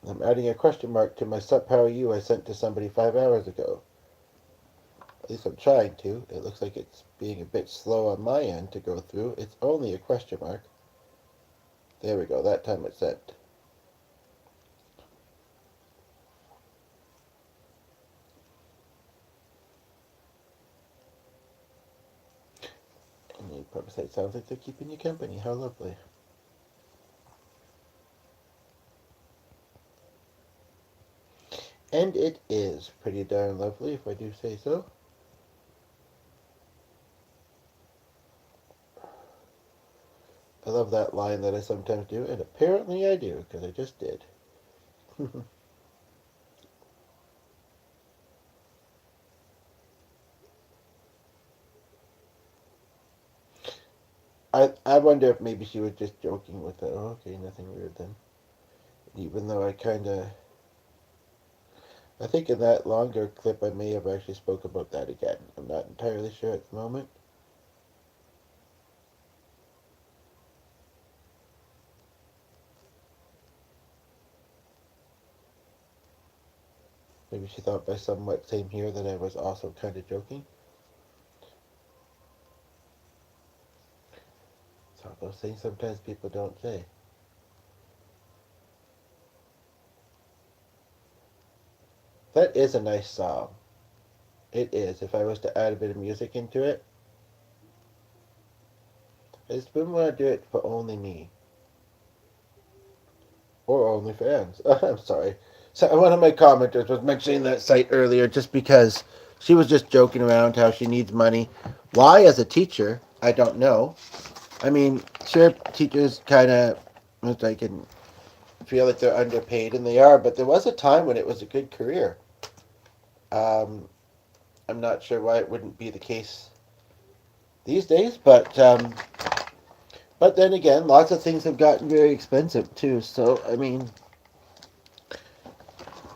I'm adding a question mark to my Sup How Are You I sent to somebody 5 hours ago. At least I'm trying to. It looks like it's being a bit slow on my end to go through. It's only a question mark. There we go. That time it's sent. And you probably say, it sounds like they're keeping you company. How lovely. And it is pretty darn lovely, if I do say so. I love that line that I sometimes do, and apparently I do, because I just did. I wonder if maybe she was just joking with it. Oh, okay, nothing weird then. Even though I think in that longer clip I may have actually spoke about that again. I'm not entirely sure at the moment. Maybe she thought by somewhat same here that I was also kind of joking. It's all those things sometimes people don't say. That is a nice song. It is. If I was to add a bit of music into it, I just wouldn't want to do it for only me. Or OnlyFans. I'm sorry. So one of my commenters was mentioning that site earlier just because she was just joking around how she needs money. Why, as a teacher, I don't know. I mean, sure, teachers kind of, I can feel like they're underpaid, and they are, but there was a time when it was a good career. Um, I'm not sure why it wouldn't be the case these days, but then again, lots of things have gotten very expensive too. So I mean,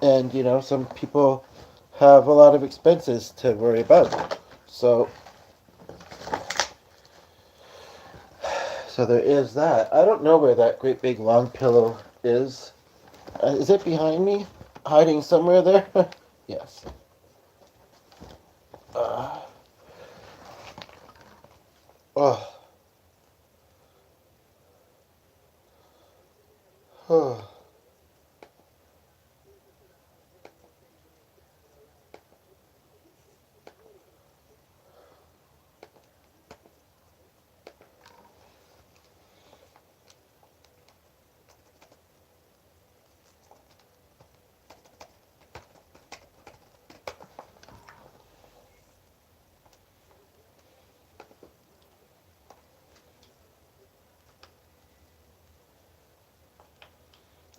and you know, some people have a lot of expenses to worry about. So there is that. I don't know where that great big long pillow is. Is it behind me, hiding somewhere there? Yes. Uh, oh. Oh.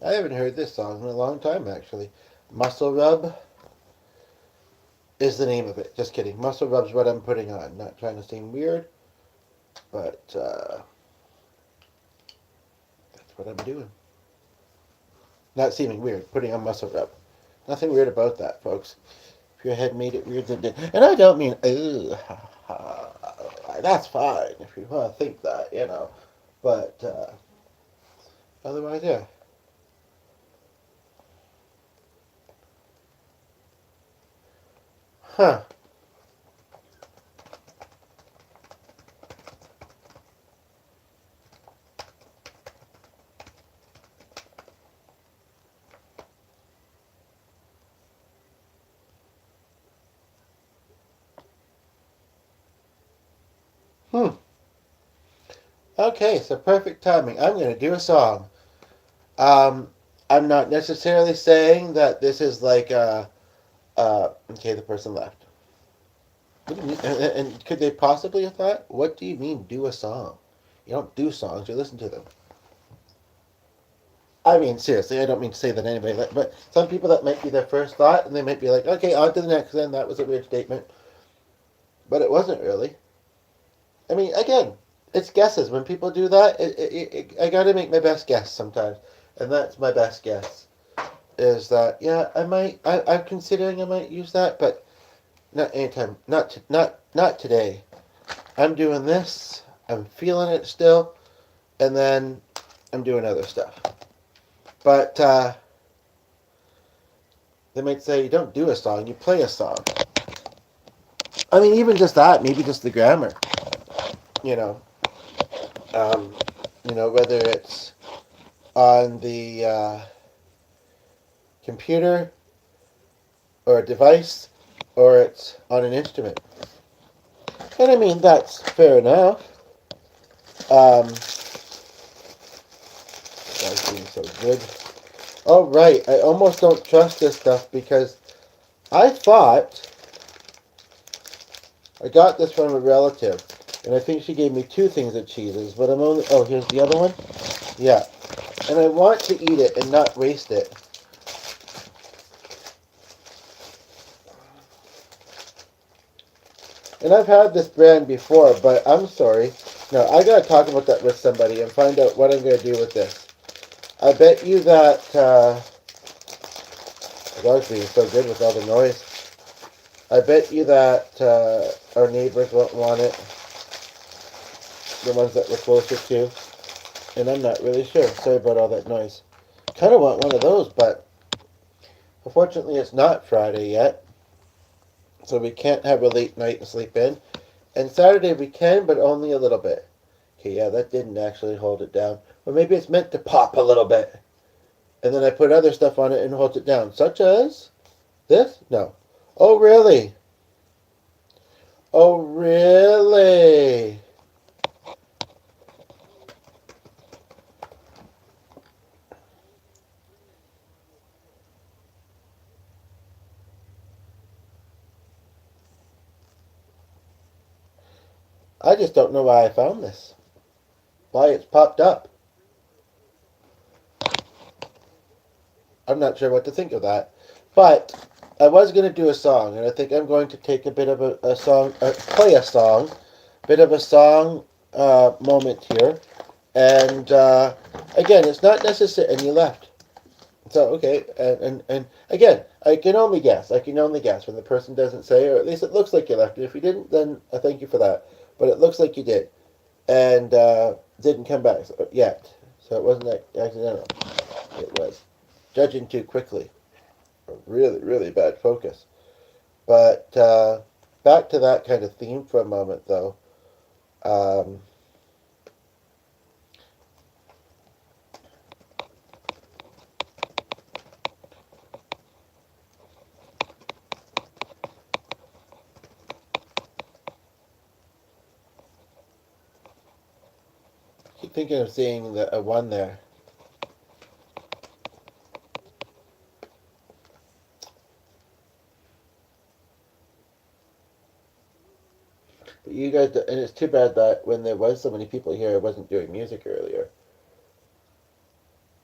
I haven't heard this song in a long time, actually. Muscle Rub is the name of it. Just kidding. Muscle Rub's what I'm putting on. Not trying to seem weird, but that's what I'm doing. Not seeming weird. Putting on Muscle Rub. Nothing weird about that, folks. If your head made it weird, then did. And I don't mean, that's fine if you want to think that, you know. But otherwise, yeah. Huh. Okay, so perfect timing. I'm going to do a song. Um, I'm not necessarily saying that this is like okay, the person left. What do you mean? And could they possibly have thought, what do you mean do a song? You don't do songs, you listen to them. I mean, seriously, I don't mean to say that anybody, but some people that might be their first thought, and they might be like, okay, on to the next then. That was a weird statement. But it wasn't really. I mean, again, it's guesses. When people do that, I got to make my best guess sometimes. And that's my best guess. Is that, yeah, I'm considering I might use that, but not anytime. Not today. I'm doing this. I'm feeling it still. And then I'm doing other stuff. But they might say, you don't do a song, you play a song. I mean, even just that, maybe just the grammar. You know, um, whether it's on the computer or a device or it's on an instrument. And I mean, that's fair enough. That's being so good. Oh, right. I almost don't trust this stuff because I thought I got this from a relative. And I think she gave me two things of cheeses, but I'm only... Oh, here's the other one? Yeah. And I want to eat it and not waste it. And I've had this brand before, but I'm sorry. No, I gotta talk about that with somebody and find out what I'm gonna do with this. I bet you that, the dog's being so good with all the noise. I bet you that our neighbors won't want it. The ones that we're closer to. And I'm not really sure. Sorry about all that noise. Kind of want one of those, but unfortunately it's not Friday yet. So we can't have a late night and sleep in. And Saturday we can, but only a little bit. Okay, yeah, that didn't actually hold it down. Or maybe it's meant to pop a little bit. And then I put other stuff on it and holds it down. Such as this? No. Oh, really? Oh, really? I just don't know why I found this. Why it's popped up. I'm not sure what to think of that. But I was going to do a song, and I think I'm going to take a bit of a song, play a song, bit of a song moment here. And again, it's not necessary. And you left. So, okay. And again, I can only guess. I can only guess when the person doesn't say, or at least it looks like you left. And if you didn't, then I thank you for that. But it looks like you did. And didn't come back yet. So it wasn't accidental. It was judging too quickly. A really, really bad focus. But back to that kind of theme for a moment, though. Um, I keep thinking of seeing a one there. But you guys, and it's too bad that when there was so many people here, I wasn't doing music earlier.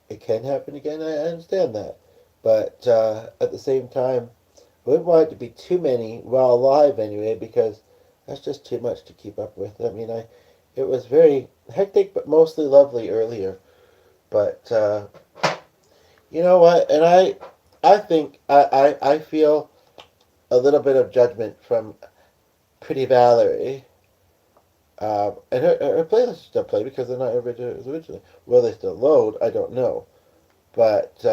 It can happen again. I understand that, but at the same time, I wouldn't want it to be too many while live anyway, because that's just too much to keep up with. I mean, it was very hectic, but mostly lovely earlier. But you know what? And I think I feel a little bit of judgment from Pretty Valerie. And her playlists still play because they're not originally. Will they still load? I don't know. But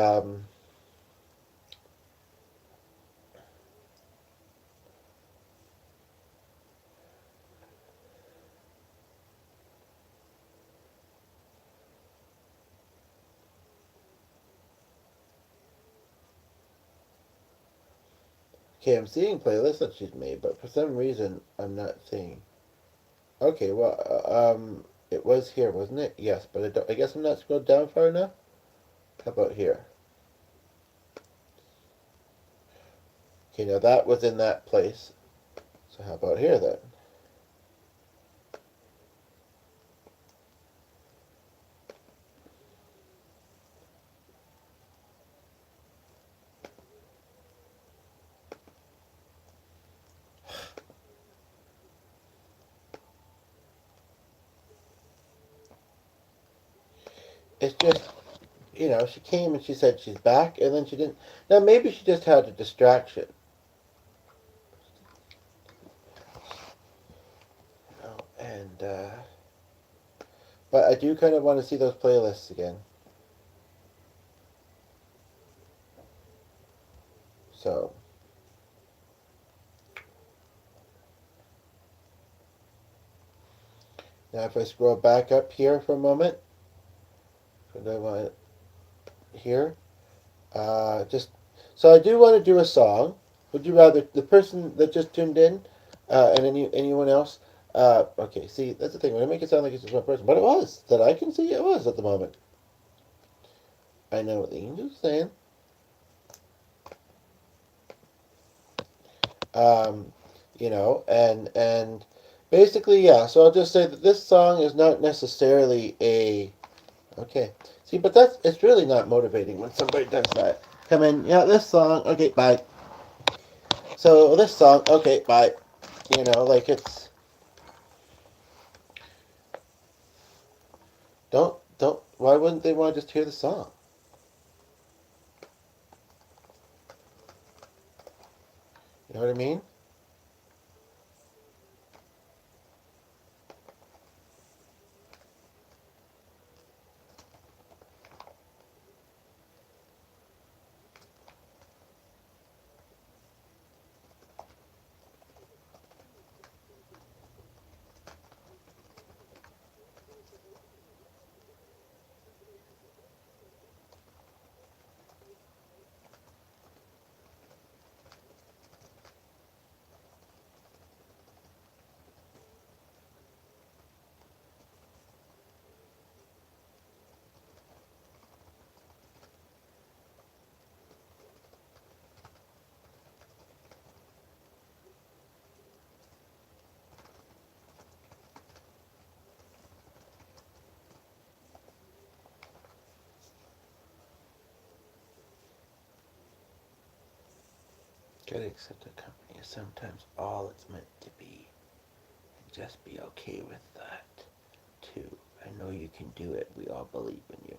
okay, I'm seeing playlists that she's made, but for some reason I'm not seeing. Okay, well, It was here, wasn't it? Yes, but I guess I'm not scrolled down far enough. How about here? Okay, now that was in that place. So how about here then? It's just, she came and she said she's back, and then she didn't. Now maybe she just had a distraction. And but I do kind of want to see those playlists again. So now if I scroll back up here for a moment, what do I want here? Just so I do want to do a song. Would you rather the person that just tuned in, and anyone else? Okay, see that's the thing. When I make it sound like it's just one person, but it was that I can see it was at the moment. I know what the angel's saying. Um, and basically, yeah. So I'll just say that this song is not necessarily a okay. See, but it's really not motivating when somebody does that. Come in, yeah. This song, okay, bye. So this song, okay, bye. Like it's don't. Why wouldn't they want to just hear the song? You know what I mean? Gotta accept a company is sometimes all it's meant to be, and just be okay with that too. I know you can do it. We all believe in you.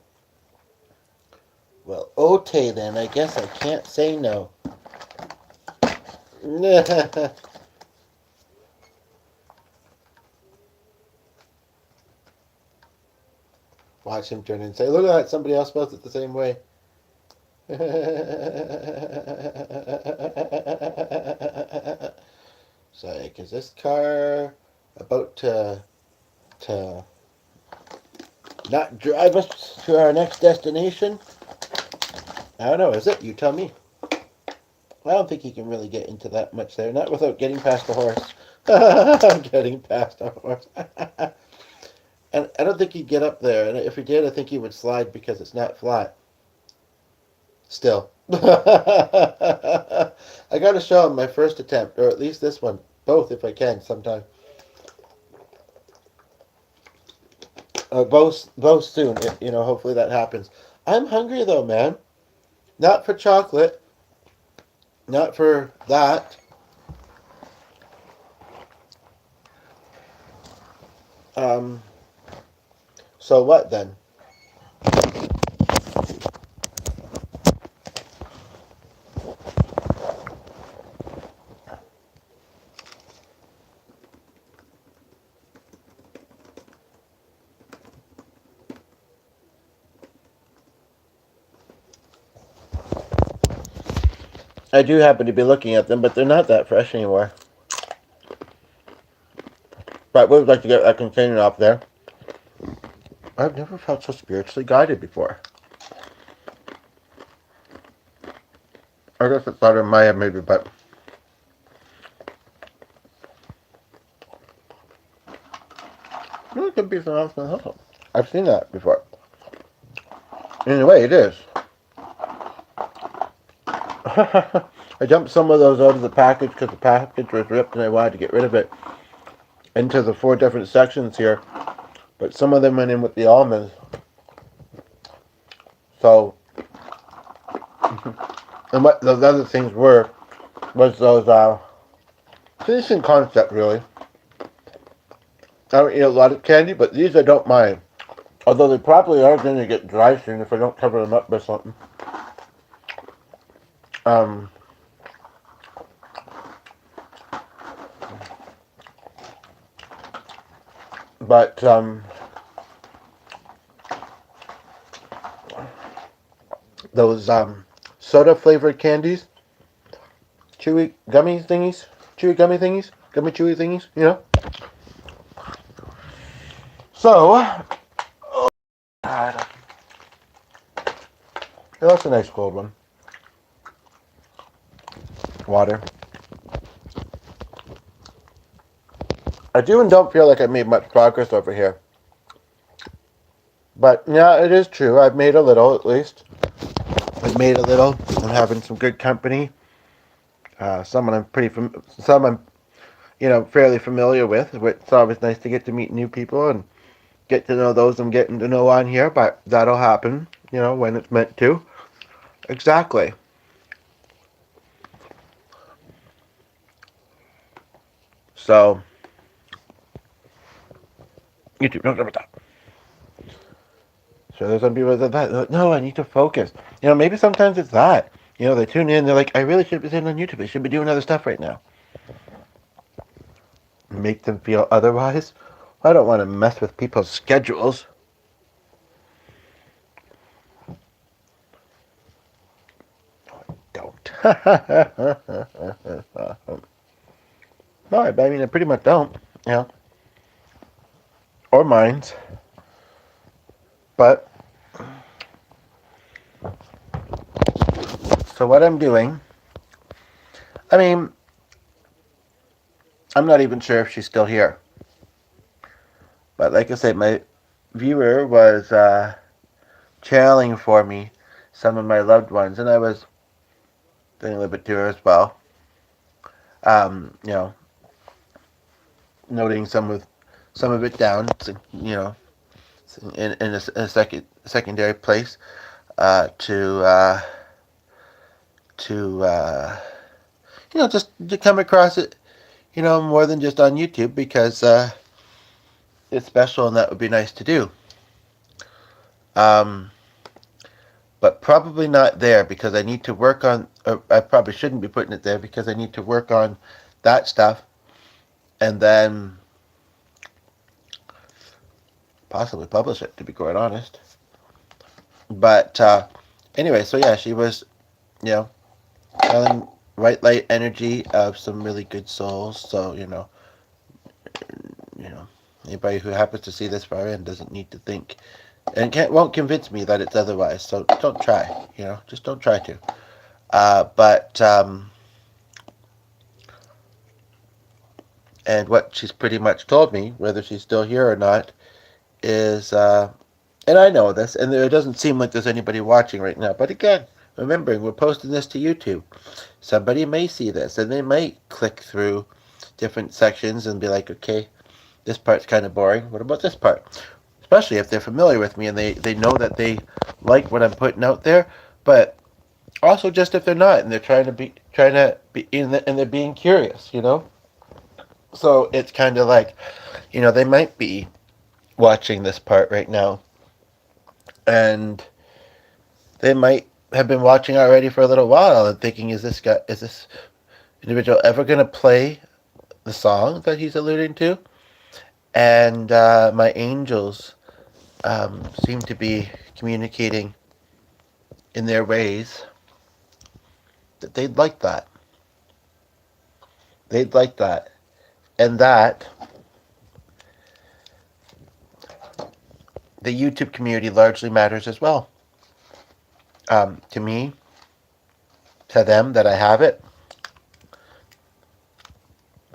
Well, okay then. I guess I can't say no. Watch him turn and say, "Look at that! Somebody else spells it the same way." So, is this car about to not drive us to our next destination? I don't know. Is it? You tell me. I don't think he can really get into that much there. Not without getting past the horse. Getting past the horse. And I don't think he'd get up there. And if he did, I think he would slide because it's not flat. Still. I got to show him my first attempt, or at least this one. Both if I can sometime. Both soon. Hopefully that happens. I'm hungry though, man. Not for chocolate. Not for that. Um. So what then? I do happen to be looking at them, but they're not that fresh anymore. But we would like to get that container off there. I've never felt so spiritually guided before. I guess it's better in my head maybe, but It could be some else. I've seen that before. In a way, it is. I dumped some of those out of the package because the package was ripped and I wanted to get rid of it into the 4 different sections here. But some of them went in with the almonds. So, and what those other things was those, finishing concept really. I don't eat a lot of candy, but these I don't mind. Although they probably are going to get dry soon if I don't cover them up with something. But those soda flavored candies, chewy gummy thingies, gummy chewy thingies, you know. So, oh God, that's a nice cold one. Water. I do and don't feel like I've made much progress over here. But yeah, it is true. I've made a little, at least. I've made a little. I'm having some good company. Someone some I'm, fairly familiar with. It's always nice to get to meet new people and get to know those I'm getting to know on here. But that'll happen, when it's meant to. Exactly. So, YouTube, don't talk about that. So there's some people that like, no, I need to focus. Maybe sometimes it's that. They tune in, they're like, I really should be sitting on YouTube. I should be doing other stuff right now. Make them feel otherwise. I don't want to mess with people's schedules. No, I don't. No, I mean, I pretty much don't. Or minds. But, so what I'm doing, I mean, I'm not even sure if she's still here. But like I said, my viewer was channeling for me some of my loved ones, and I was doing a little bit to her as well. Noting some of it down, in a secondary place, to just to come across it, more than just on YouTube because it's special and that would be nice to do. But probably not there because I need to work on, or I probably shouldn't be putting it there because I need to work on that stuff and then possibly publish it, to be quite honest. But anyway, so yeah, she was, telling white light energy of some really good souls. So, anybody who happens to see this far in doesn't need to think and won't convince me that it's otherwise. So don't try, just don't try to. But and what she's pretty much told me, whether she's still here or not, is, and I know this, and it doesn't seem like there's anybody watching right now. But again, remembering we're posting this to YouTube, somebody may see this and they might click through different sections and be like, okay, this part's kind of boring. What about this part? Especially if they're familiar with me and they know that they like what I'm putting out there, but also just if they're not and they're trying to be and they're being curious, So it's kind of like, they might be watching this part right now, and they might have been watching already for a little while and thinking, is this individual ever going to play the song that he's alluding to? And my angels seem to be communicating in their ways that they'd like that. They'd like that. And that the YouTube community largely matters as well. To me, to them that I have it,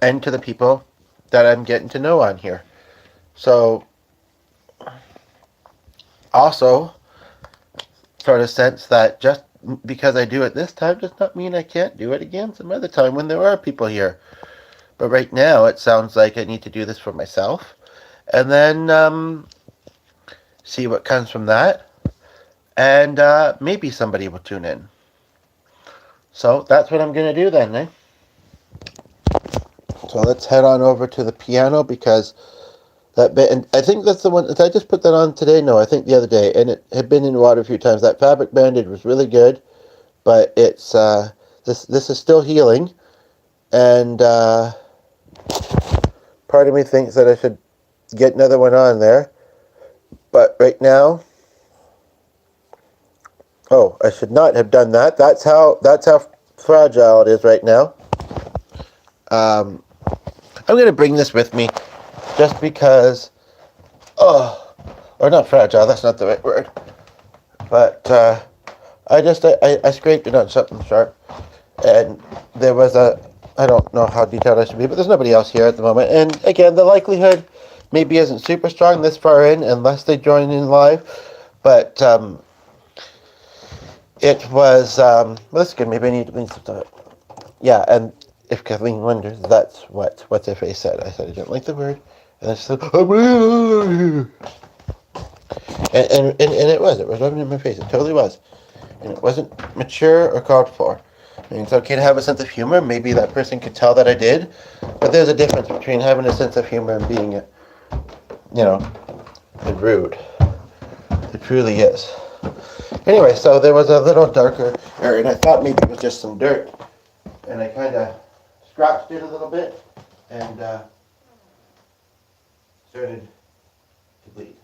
and to the people that I'm getting to know on here. So also sort of sense that just because I do it this time does not mean I can't do it again some other time when there are people here. But right now it sounds like I need to do this for myself. And then see what comes from that. And maybe somebody will tune in. So that's what I'm going to do then, eh? So let's head on over to the piano because that bit, and I think that's the one, did I just put that on today? No, I think the other day, and it had been in water a few times. That fabric bandage was really good, but it's, this is still healing, and part of me thinks that I should get another one on there, but right now, oh, I should not have done that. That's how fragile it is right now. I'm going to bring this with me just because, or not fragile, that's not the right word, but I scraped it on something sharp, and there was I don't know how detailed I should be, but there's nobody else here at the moment, and again, the likelihood maybe isn't super strong this far in, unless they join in live, but it was, well, that's good, maybe I need to bring some stuff. Yeah, and if Kathleen wonders, that's what's her face said. I said I didn't like the word, and then she said, and it was rubbing in my face. It totally was, and it wasn't mature or called for. I mean, it's okay to have a sense of humor. Maybe that person could tell that I did, but there's a difference between having a sense of humor and being, rude. It truly is. Anyway, so there was a little darker area, and I thought maybe it was just some dirt, and I kind of scratched it a little bit, and started to bleed.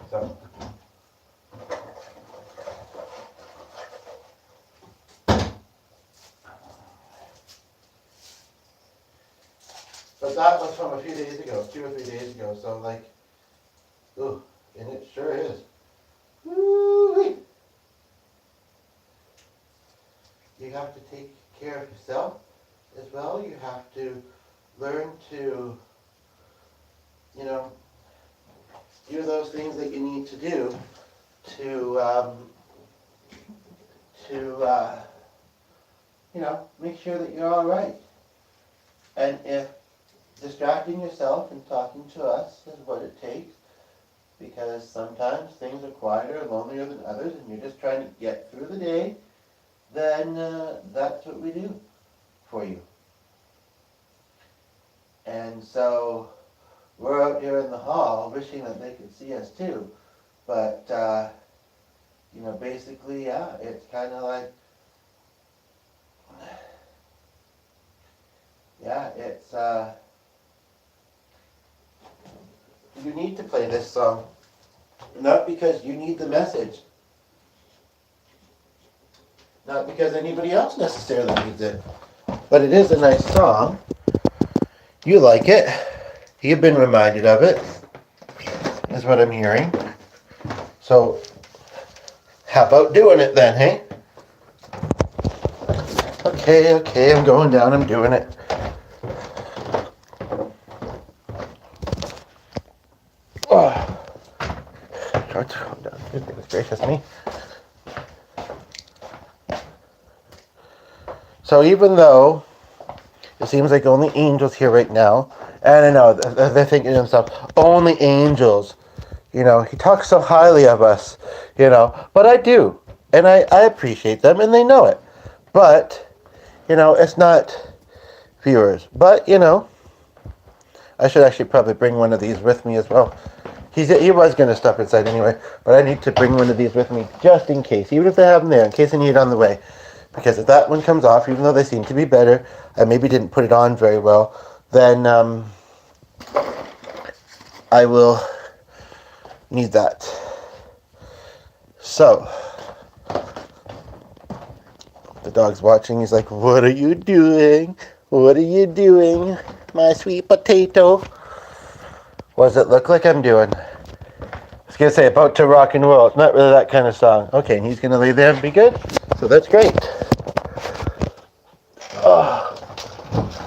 So, but that was from a few days ago, 2 or 3 days ago, so like, ooh, and it sure is. Woo-wee. You have to take care of yourself as well. You have to learn to, do those things that you need to do to make sure that you're all right. And if distracting yourself and talking to us is what it takes, because sometimes things are quieter and lonelier than others, and you're just trying to get through the day, then that's what we do for you. And so we're out here in the hall wishing that they could see us too. But, basically, yeah, it's kind of like, yeah, it's, you need to play this song. Not because you need the message. Not because anybody else necessarily needs it. But it is a nice song. You like it. You've been reminded of it, is what I'm hearing. So, how about doing it then, hey? Okay, I'm going down, I'm doing it. Oh. Try to calm down. Goodness gracious me. So even though it seems like only angels here right now, and I know they're thinking to themselves, only angels, he talks so highly of us, but I do, and I appreciate them, and they know it, but, it's not viewers, but, I should actually probably bring one of these with me as well. He was going to stop inside anyway, but I need to bring one of these with me just in case, even if they have them there, in case I need it on the way. Because if that one comes off, even though they seem to be better, I maybe didn't put it on very well, then I will need that. So, the dog's watching. He's like, "What are you doing? What are you doing, my sweet potato?" What does it look like I'm doing? I was going to say, about to rock and roll. It's not really that kind of song. Okay, and he's going to lay there and be good. So that's great. Oh,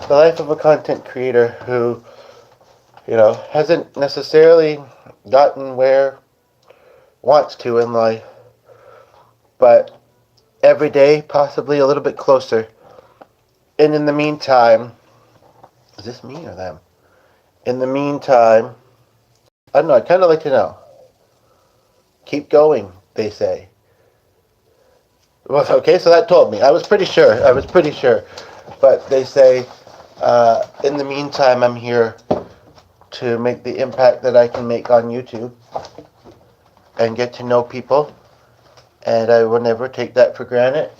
the life of a content creator who Hasn't necessarily gotten where it wants to in life, but every day possibly a little bit closer. And in the meantime, is this me or them? In the meantime, I don't know, I'd kind of like to know. Keep going, they say. Well, okay, so that told me. I was pretty sure. But they say, in the meantime, I'm here to make the impact that I can make on YouTube and get to know people. And I will never take that for granted,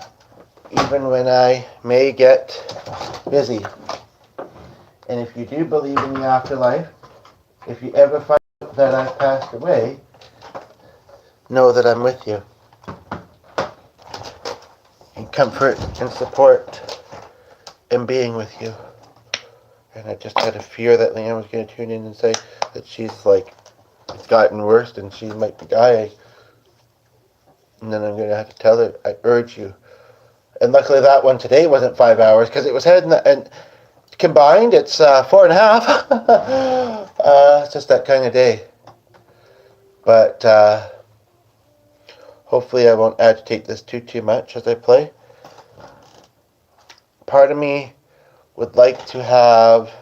even when I may get busy. And if you do believe in the afterlife, if you ever find out that I've passed away, know that I'm with you. And comfort and support in being with you. And I just had a fear that Leanne was going to tune in and say that she's like, it's gotten worse and she might be dying. And then I'm going to have to tell her, I urge you. And luckily that one today wasn't 5 hours because it was heading, and combined it's 4.5. It's just that kind of day. But hopefully I won't agitate this too much as I play. Part of me would like to have,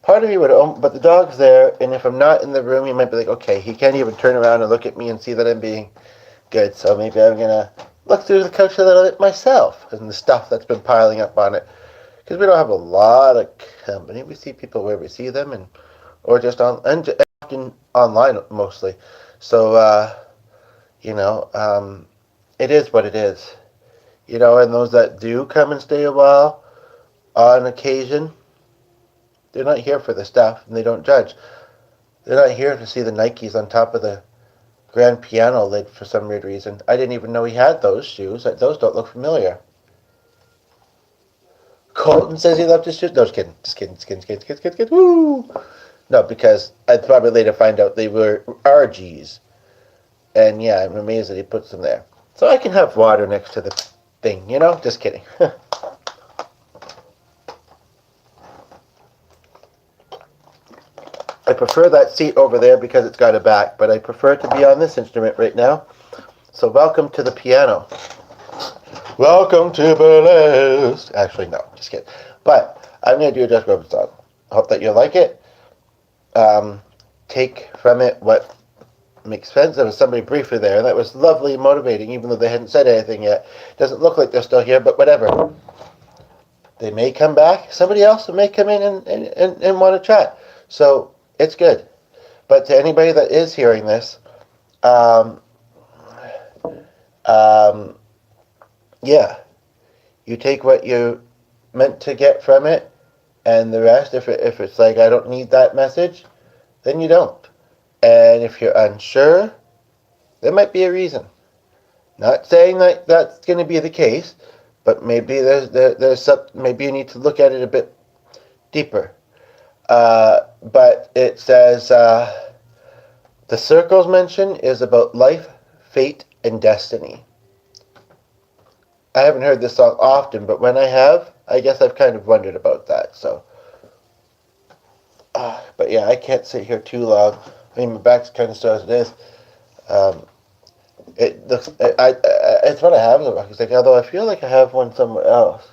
but the dog's there, and if I'm not in the room, he might be like, okay, he can't even turn around and look at me and see that I'm being good, so maybe I'm going to look through the couch a little bit myself and the stuff that's been piling up on it, because we don't have a lot of company. We see people where we see them, or just often online mostly, so, it is what it is, and those that do come and stay a while, on occasion, they're not here for the stuff, and they don't judge. They're not here to see the Nikes on top of the grand piano lid for some weird reason. I didn't even know he had those shoes. Those don't look familiar. Colton says he loved his shoes. No, just kidding. Woo! No, because I'd probably later find out they were RGs. And yeah, I'm amazed that he puts them there. So I can have water next to the thing, Just kidding. I prefer that seat over there because it's got a back, but I prefer to be on this instrument right now. So welcome to the piano. Welcome to Burlesque. Actually, no, just kidding. But I'm going to do a Just Robin song. I hope that you'll like it. Take from it what makes sense. There was somebody briefly there. That was lovely and motivating, even though they hadn't said anything yet. Doesn't look like they're still here, but whatever. They may come back. Somebody else may come in and want to chat. So it's good. But to anybody that is hearing this, yeah, you take what you meant to get from it, and the rest, if it's like, I don't need that message, then you don't. And if you're unsure, there might be a reason. Not saying that that's going to be the case, but maybe there's maybe you need to look at it a bit deeper. But it says the circles mention is about life, fate, and destiny. I haven't heard this song often, but when I have, I guess I've kind of wondered about that. So, but yeah, I can't sit here too long. I mean, my back's kind of sore as it is. It looks. It's what I have in the back. It's like, although I feel like I have one somewhere else.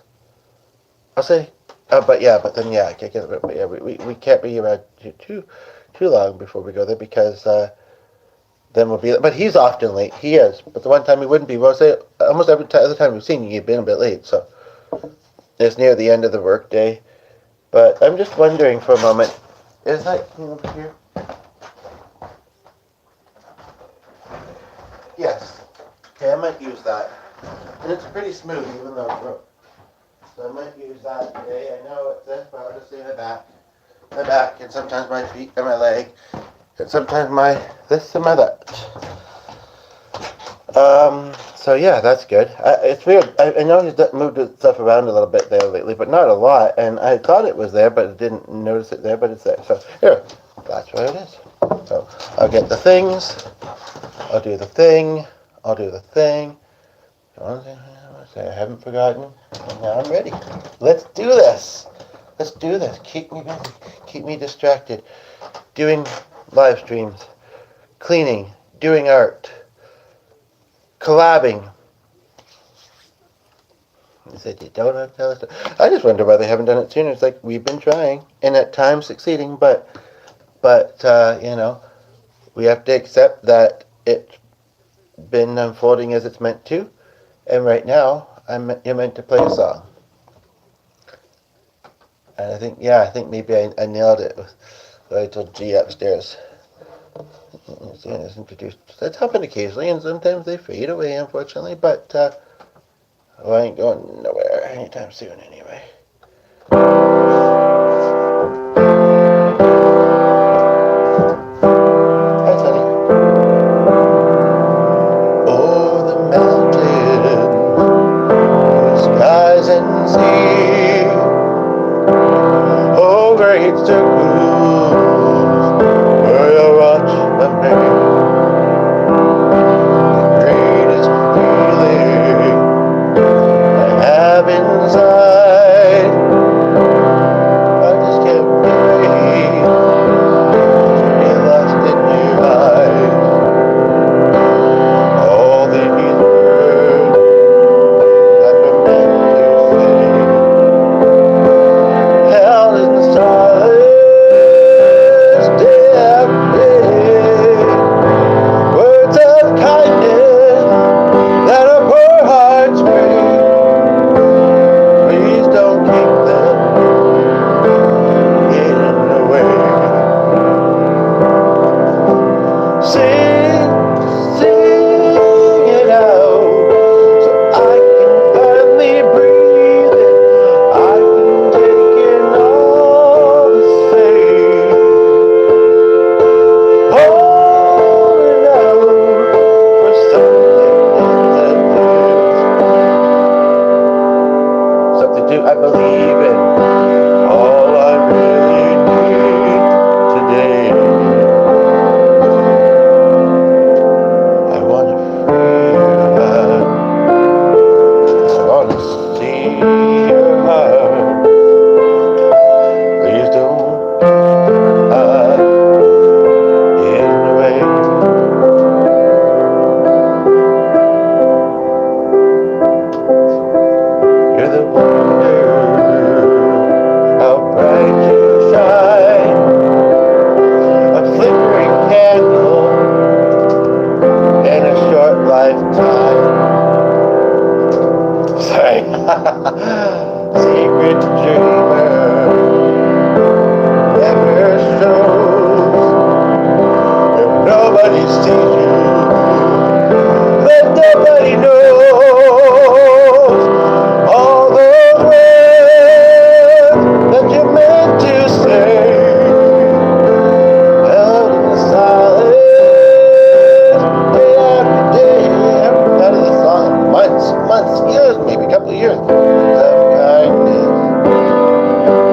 I'll say. But then I can't get it. But yeah, we can't be around too long before we go there because then we'll be. But he's often late. He is. But the one time he wouldn't be. Well, say almost every other time we've seen you, you've been a bit late. So it's near the end of the work day. But I'm just wondering for a moment. Is that clean over here? Yes. Okay, I might use that. And it's pretty smooth, even though it's broke. So I might use that today. I know it's this, but I'll just say my back, and sometimes my feet and my leg, and sometimes my this and my that. So yeah, that's good. It's weird. I know he's moved stuff around a little bit there lately, but not a lot. And I thought it was there, but I didn't notice it there, but it's there. So here, that's where it is. So I'll get the things. I'll do the thing. I'll do the thing. I haven't forgotten. And now I'm ready. Let's do this. Let's do this. Keep me busy. Keep me distracted. Doing live streams, cleaning, doing art, collabing. He said, you don't have to tell us. I just wonder why they haven't done it sooner. It's like, we've been trying, and at times succeeding, but we have to accept that it's been unfolding as it's meant to, and right now, you're meant to play a song. And I think maybe I nailed it with what I told G upstairs. It's introduced. That's happened occasionally, and sometimes they fade away, unfortunately, but I ain't going nowhere anytime soon anyway. Hi, Sonny. Oh, the mountains, blue skies and sea. Oh, great circles where you watch the rain. The greatest feeling I have inside. I just can't wait to be lost in your eyes. All these words I've been meant to say, held in silence day after day. Words of kindness that our poor hearts break. Please don't keep them hidden away. Sing, sing it out so I can finally breathe it. I can take in all the same. Holding out for something I believe in. All I really need today. I want to free your heart. I want to see your heart. Please don't hide in the way. You're the wonder, how bright you shine. A flickering candle in a short lifetime. Sorry. Secret dreamer never shows. If nobody sees you, then nobody knows. All those words that you meant to say, held in the silence, day after day. I haven't thought of this song in months, years, maybe a couple of years. Of kindness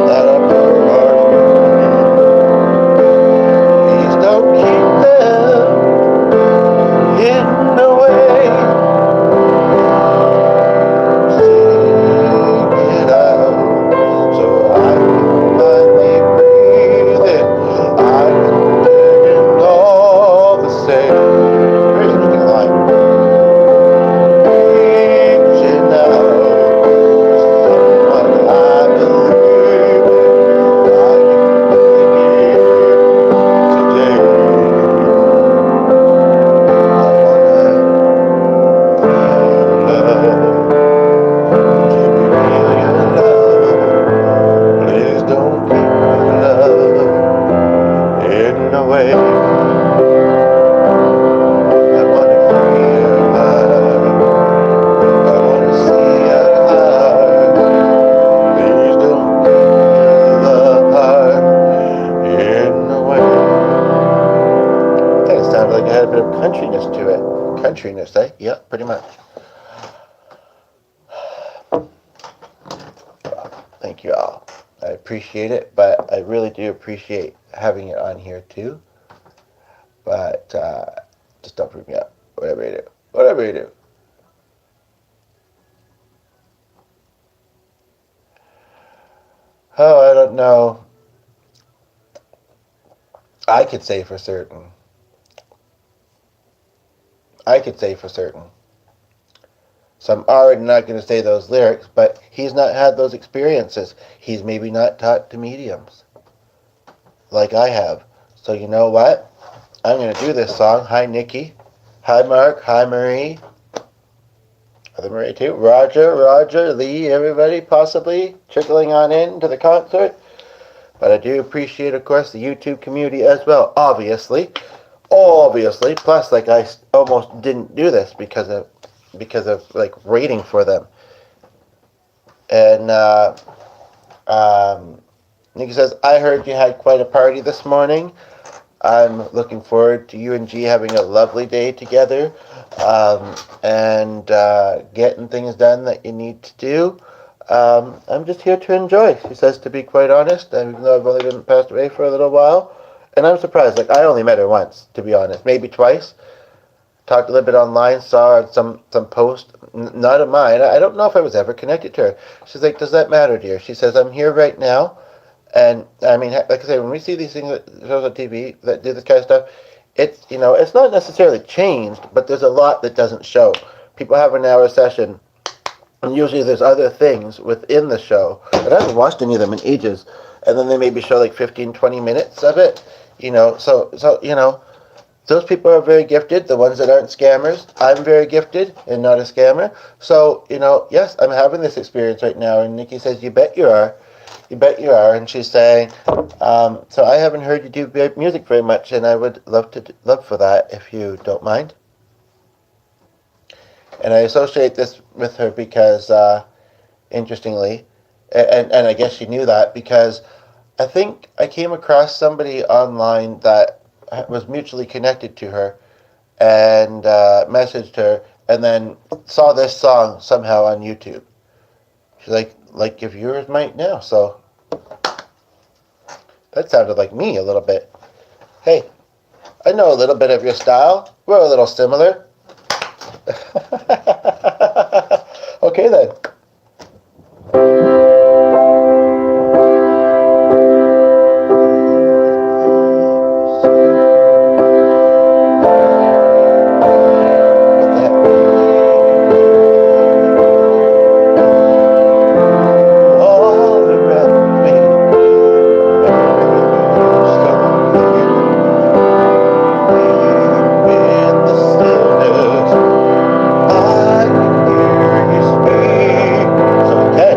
that I pour out for you. Please don't keep them hidden away. Sing it out so I can finally breathe it. I can take it all the same. Very interesting line. Reaching out for someone I believe in. I can begin today. I wanna please don't keep your love hidden away. I want to free your heart. I want to see your heart. Please don't keep your heart hidden away. I think it sounded like it had a bit of countryness to it. Countryness, eh? Yeah, pretty much. Thank you all. I appreciate it, but I really do appreciate having it on here too. But just don't freak me out. Whatever you do. Whatever you do. Oh, I don't know. I could say for certain. I could say for certain. So I'm already not going to say those lyrics, but he's not had those experiences. He's maybe not taught to mediums like I have. So you know what? I'm going to do this song. Hi, Nikki. Hi, Mark. Hi, Marie. Other Marie, too. Roger, Lee, everybody possibly trickling on in to the concert. But I do appreciate, of course, the YouTube community as well, obviously. Obviously. Plus, like, I almost didn't do this because of like waiting for them. And Nikki says, I heard you had quite a party this morning. I'm looking forward to you and G having a lovely day together, and getting things done that you need to do. I'm just here to enjoy. She says, to be quite honest, even though I've only been passed away for a little while, and I'm surprised. Like, I only met her once, to be honest, maybe twice. Talked a little bit online, saw some post, not of mine. I don't know if I was ever connected to her. She's like, does that matter, dear? She says, I'm here right now. And I mean, like I say, when we see these things that shows on TV that do this kind of stuff, it's, it's not necessarily changed, but there's a lot that doesn't show. People have an hour session, and usually there's other things within the show. And I haven't watched any of them in ages. And then they maybe show like 15, 20 minutes of it. So those people are very gifted, the ones that aren't scammers. I'm very gifted and not a scammer. So, yes, I'm having this experience right now. And Nikki says, you bet you are. You bet you are. And she's saying, so I haven't heard you do music very much, and I would love for that if you don't mind. And I associate this with her because, interestingly, and I guess she knew that because I think I came across somebody online that was mutually connected to her and messaged her and then saw this song somehow on YouTube. She's like your viewers might now. So that sounded like me a little bit. Hey, I know a little bit of your style. We're a little similar. Okay then. So, okay.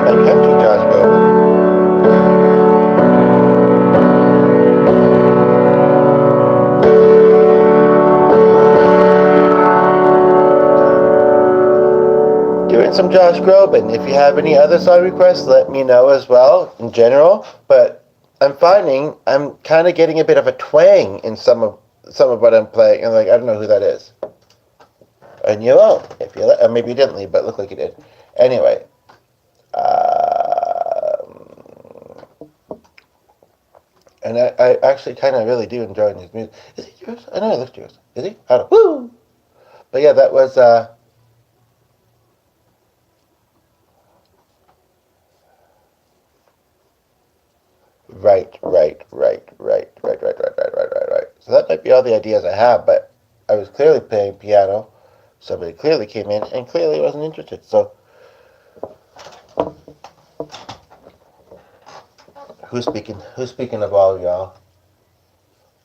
my country Josh Groban. Doing some Josh Groban. If you have any other song requests, let me know as well, in general. But I'm finding I'm kind of getting a bit of a twang in some of what I'm playing, and like I don't know who that is. And you won't, if you or maybe you didn't leave, but it looked like you did. Anyway, and I actually kind of really do enjoy his music. Is he yours? I know he looks yours. Is he? I don't. Woo! But yeah, that was. Right. So that might be all the ideas I have, but I was clearly playing piano. Somebody clearly came in and clearly wasn't interested. So, who's speaking? Who's speaking of all y'all?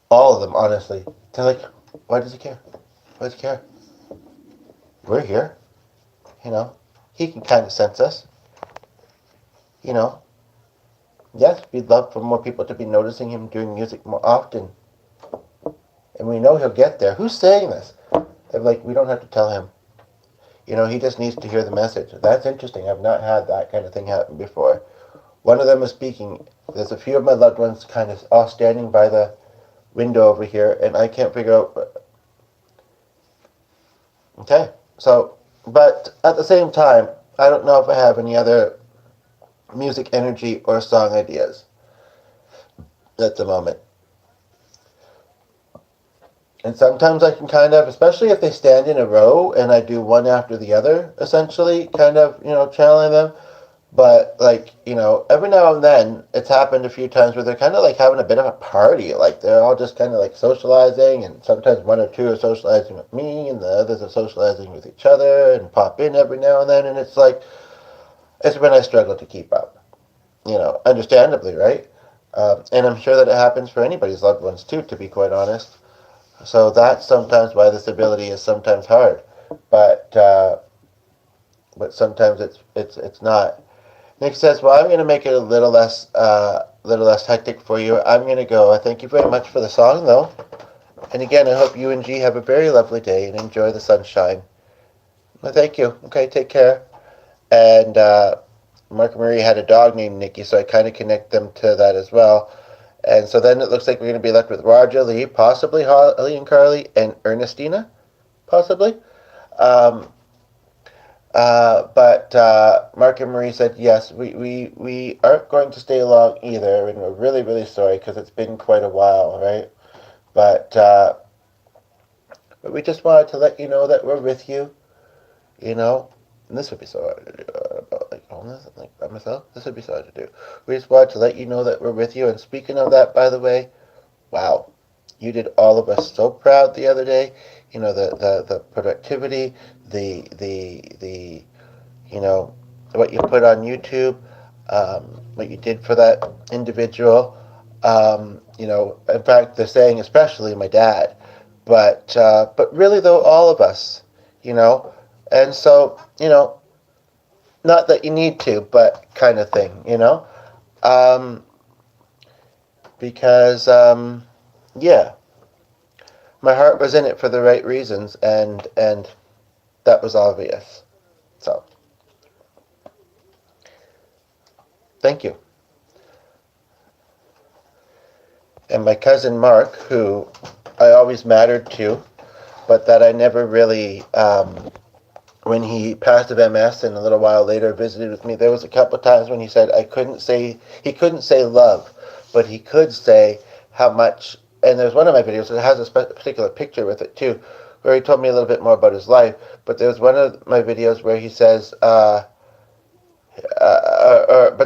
All of them, honestly. They're like, why does he care? Why does he care? We're here. You know, he can kind of sense us. You know, yes, we'd love for more people to be noticing him doing music more often. And we know he'll get there. Who's saying this? They're like, we don't have to tell him. You know, he just needs to hear the message. That's interesting. I've not had that kind of thing happen before. One of them is speaking. There's a few of my loved ones kind of all standing by the window over here, and I can't figure out. Okay, so, but at the same time, I don't know if I have any other music energy or song ideas at the moment. And sometimes I can kind of, especially if they stand in a row and I do one after the other, essentially, kind of, channeling them. But, like, every now and then, it's happened a few times where they're kind of like having a bit of a party. Like, they're all just kind of like socializing, and sometimes one or two are socializing with me, and the others are socializing with each other, and pop in every now and then, and it's like, it's when I struggle to keep up. Understandably, right? And I'm sure that it happens for anybody's loved ones, too, to be quite honest. So that's sometimes why this ability is sometimes hard, but sometimes it's not. Nick says, "Well, I'm going to make it a little less hectic for you. I'm going to go. Thank you very much for the song, though. And again, I hope you and G have a very lovely day and enjoy the sunshine. Well, thank you. Okay, take care." And Mark and Marie had a dog named Nikki, so I kind of connect them to that as well. And so then it looks like we're going to be left with Roger, Lee, possibly Holly and Carly, and Ernestina, possibly. But Mark and Marie said, yes, we aren't going to stay long either, and we're really, really sorry because it's been quite a while, right? But we just wanted to let you know that we're with you, and this would be so hard to do, like homeless, like by myself. This would be so hard to do. We just wanted to let you know that we're with you. And speaking of that, by the way, wow, you did all of us so proud the other day. The productivity, the what you put on YouTube, what you did for that individual. In fact, they're saying especially my dad, but really though, all of us, and so, not that you need to, but kind of thing, because, yeah, my heart was in it for the right reasons, and that was obvious. So, thank you. And my cousin Mark, who I always mattered to, but that I never really, when he passed of MS and a little while later visited with me, there was a couple of times when he said he couldn't say love, but he could say how much, and there's one of my videos that has a particular picture with it too, where he told me a little bit more about his life, but there's one of my videos where he says, but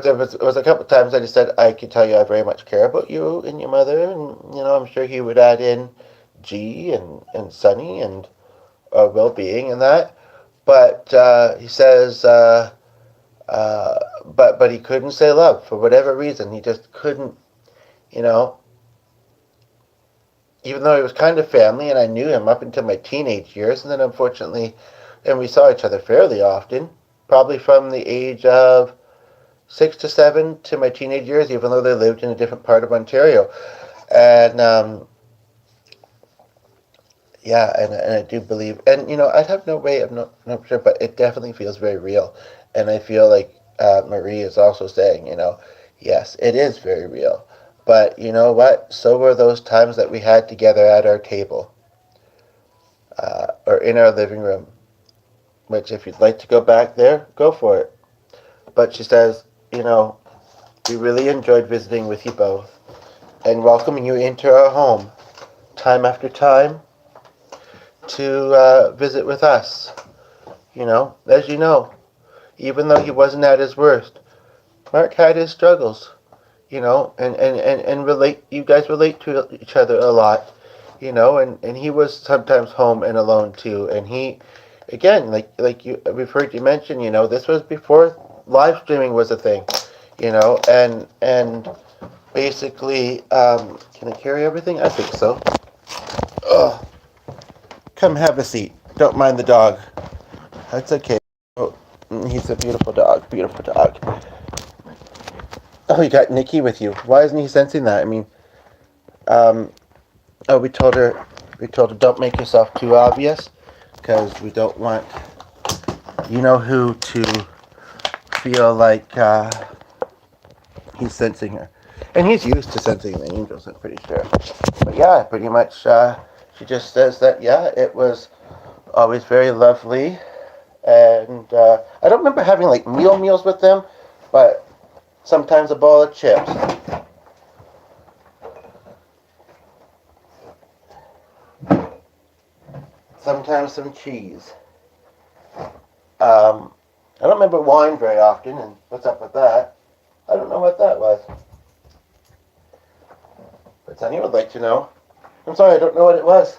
there was a couple of times that he said, I can tell you I very much care about you and your mother, and, I'm sure he would add in G and Sunny and well-being and that. But he says, but he couldn't say love for whatever reason. He just couldn't, even though he was kind of family, and I knew him up until my teenage years, and then unfortunately, and we saw each other fairly often, probably from the age of 6 to 7 to my teenage years, even though they lived in a different part of Ontario. And yeah, and I do believe, and I have no way of not sure, but it definitely feels very real. And I feel like Marie is also saying, yes, it is very real. But you know what? So were those times that we had together at our table or in our living room, which if you'd like to go back there, go for it. But she says, we really enjoyed visiting with you both and welcoming you into our home time after time to visit with us. As you know, even though he wasn't at his worst, Mark had his struggles, and relate. You guys relate to each other a lot, and he was sometimes home and alone too. And he, again, we've heard you mention, this was before live streaming was a thing, and basically, can I carry everything? I think so. Ugh. Come have a seat. Don't mind the dog. That's okay. Oh, he's a beautiful dog. Beautiful dog. Oh, you got Nikki with you. Why isn't he sensing that? I mean, um, oh, we told her, don't make yourself too obvious, because we don't want who to feel like he's sensing her. And he's used to sensing the angels, I'm pretty sure. But yeah, pretty much, she just says that, yeah, it was always very lovely. And I don't remember having like meals with them, but sometimes a bowl of chips. Sometimes some cheese. I don't remember wine very often, and what's up with that? I don't know what that was. But Sonny would like to know. I'm sorry, I don't know what it was.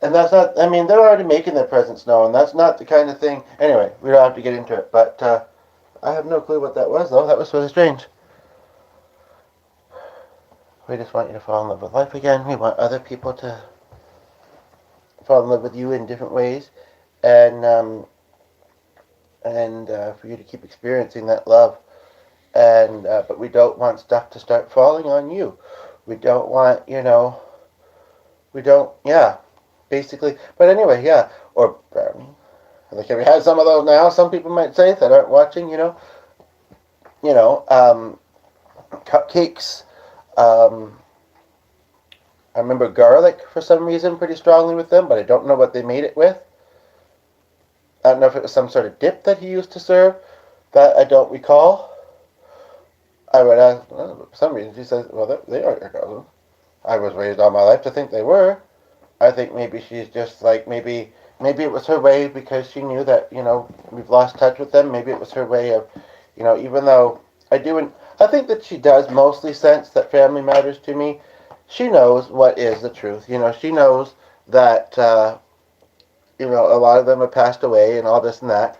And that's not, I mean, they're already making their presence known. That's not the kind of thing. Anyway, we don't have to get into it. But I have no clue what that was, though. That was sort of strange. We just want you to fall in love with life again. We want other people to fall in love with you in different ways. And for you to keep experiencing that love. And but we don't want stuff to start falling on you. We don't want, we don't, yeah, basically. But anyway, yeah, or like have you had some of those now? Some people might say that aren't watching, you know, um, cupcakes. I remember garlic for some reason pretty strongly with them, but I don't know what they made it with. I don't know if it was some sort of dip that he used to serve. That I don't recall. I would ask, well, for some reason she says, well, they aren't your cousins. I was raised all my life to think they were. I think maybe she's just like, maybe it was her way because she knew that, we've lost touch with them. Maybe it was her way of, even though I think that she does mostly sense that family matters to me. She knows what is the truth. She knows that, a lot of them have passed away and all this and that.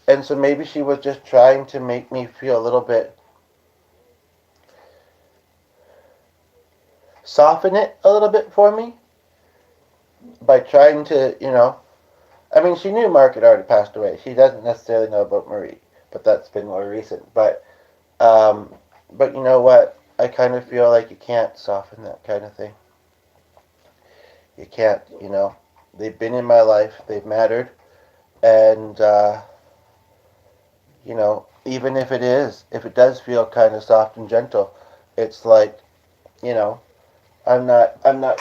And so maybe she was just trying to make me feel a little bit, soften it a little bit for me by trying to, I mean, she knew Mark had already passed away. She doesn't necessarily know about Marie, but that's been more recent. But you know what? I kind of feel like you can't soften that kind of thing. You can't, They've been in my life. They've mattered. And, even if it does feel kind of soft and gentle, it's like, you know, I'm not gonna,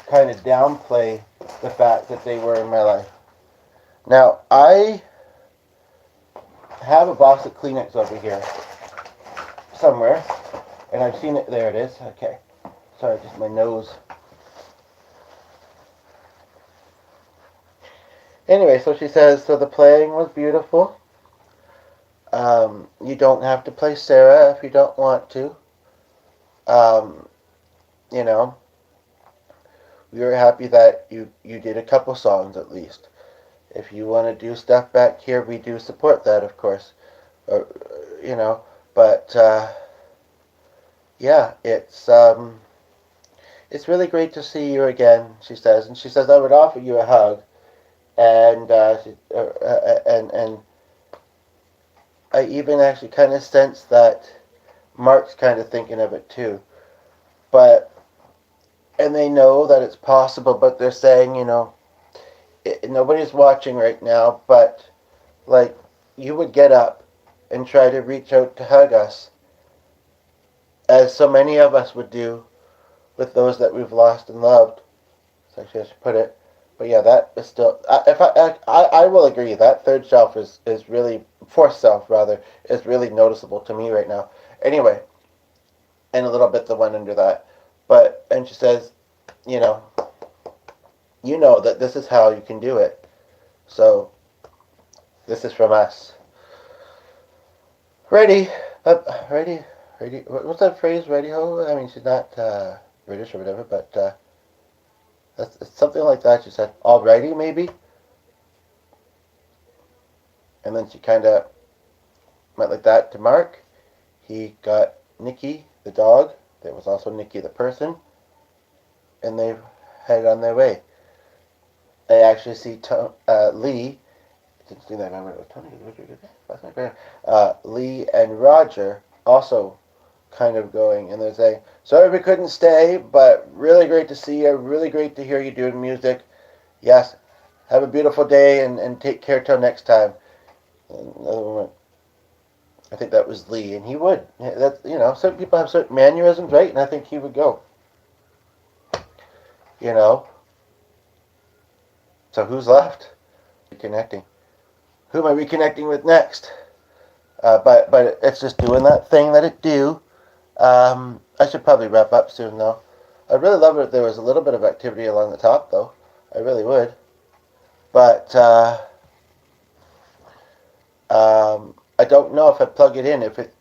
kind of downplay the fact that they were in my life. Now, I have a box of Kleenex over here somewhere, and I've seen it. There it is. Okay. Sorry, just my nose. Anyway, so she says, so the playing was beautiful. You don't have to play Sarah if you don't want to. Um, you know, we were happy that you did a couple songs at least. If you want to do stuff back here, we do support that, of course. Or, but yeah, it's really great to see you again. She says, and she says I would offer you a hug, and I even actually kind of sense that Mark's kind of thinking of it too. But, and they know that it's possible, but they're saying, nobody's watching right now, but like, you would get up and try to reach out to hug us, as so many of us would do with those that we've lost and loved. So actually, I should put it. But yeah, that is still. If I will agree that third shelf is really, fourth shelf rather, is really noticeable to me right now. Anyway, and a little bit the one under that. But and she says, you know, that this is how you can do it. So this is from us. Ready, ready, ready. What's that phrase? Ready ho? I mean, she's not British or whatever, but that's something like that. She said, "Alrighty, maybe," and then she kind of went like that to Mark. He got Nikki, the dog. There was also Nikki, the person, and they headed on their way. I actually see Lee. Didn't see that. I remember it was Tony. That's not great. Lee and Roger also kind of going, and they're saying, "Sorry we couldn't stay, but really great to see you. Really great to hear you doing music. Yes, have a beautiful day, and take care till next time." Another one went, I think that was Lee, and he would. That's certain people have certain mannerisms, right? And I think he would go. You know. So who's left? Reconnecting. Who am I reconnecting with next? But it's just doing that thing that it do. I should probably wrap up soon, though. I'd really love it if there was a little bit of activity along the top, though. I really would. But I don't know if I plug it in. If it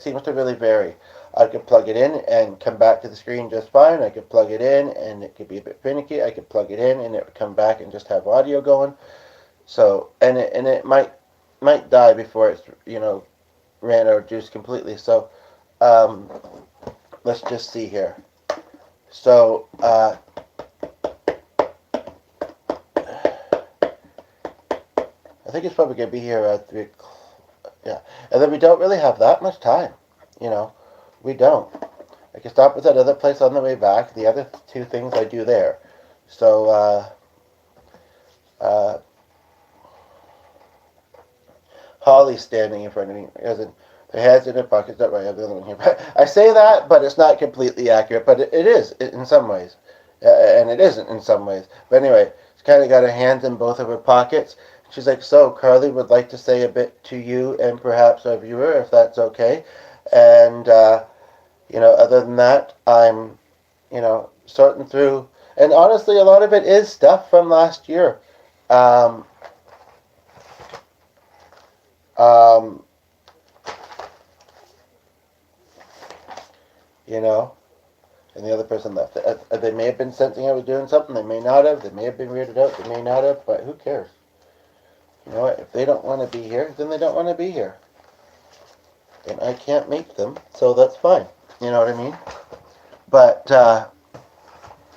seems to really vary. I could plug it in and come back to the screen just fine. I could plug it in and it could be a bit finicky. I could plug it in and it would come back and just have audio going. So and it might die before it's ran out of juice completely. So let's just see here. So I think it's probably gonna be here at 3 o'clock. Yeah, and then we don't really have that much time. We don't. I can stop at that other place on the way back. The other two things I do there. So Holly's standing in front of me. As in, her head's in her pocket. Not right. I have the other one here. But I say that, but it's not completely accurate. But it is in some ways, and it isn't in some ways. But anyway, she's kind of got her hands in both of her pockets. She's like, "So Carly would like to say a bit to you and perhaps our viewer, if that's okay." And other than that, I'm, sorting through. And honestly, a lot of it is stuff from last year. Um, um, and the other person left. They may have been sensing I was doing something. They may not have. They may have been weirded out. They may not have. But who cares? You know what? If they don't want to be here, then they don't want to be here. And I can't make them, so that's fine. You know what I mean? But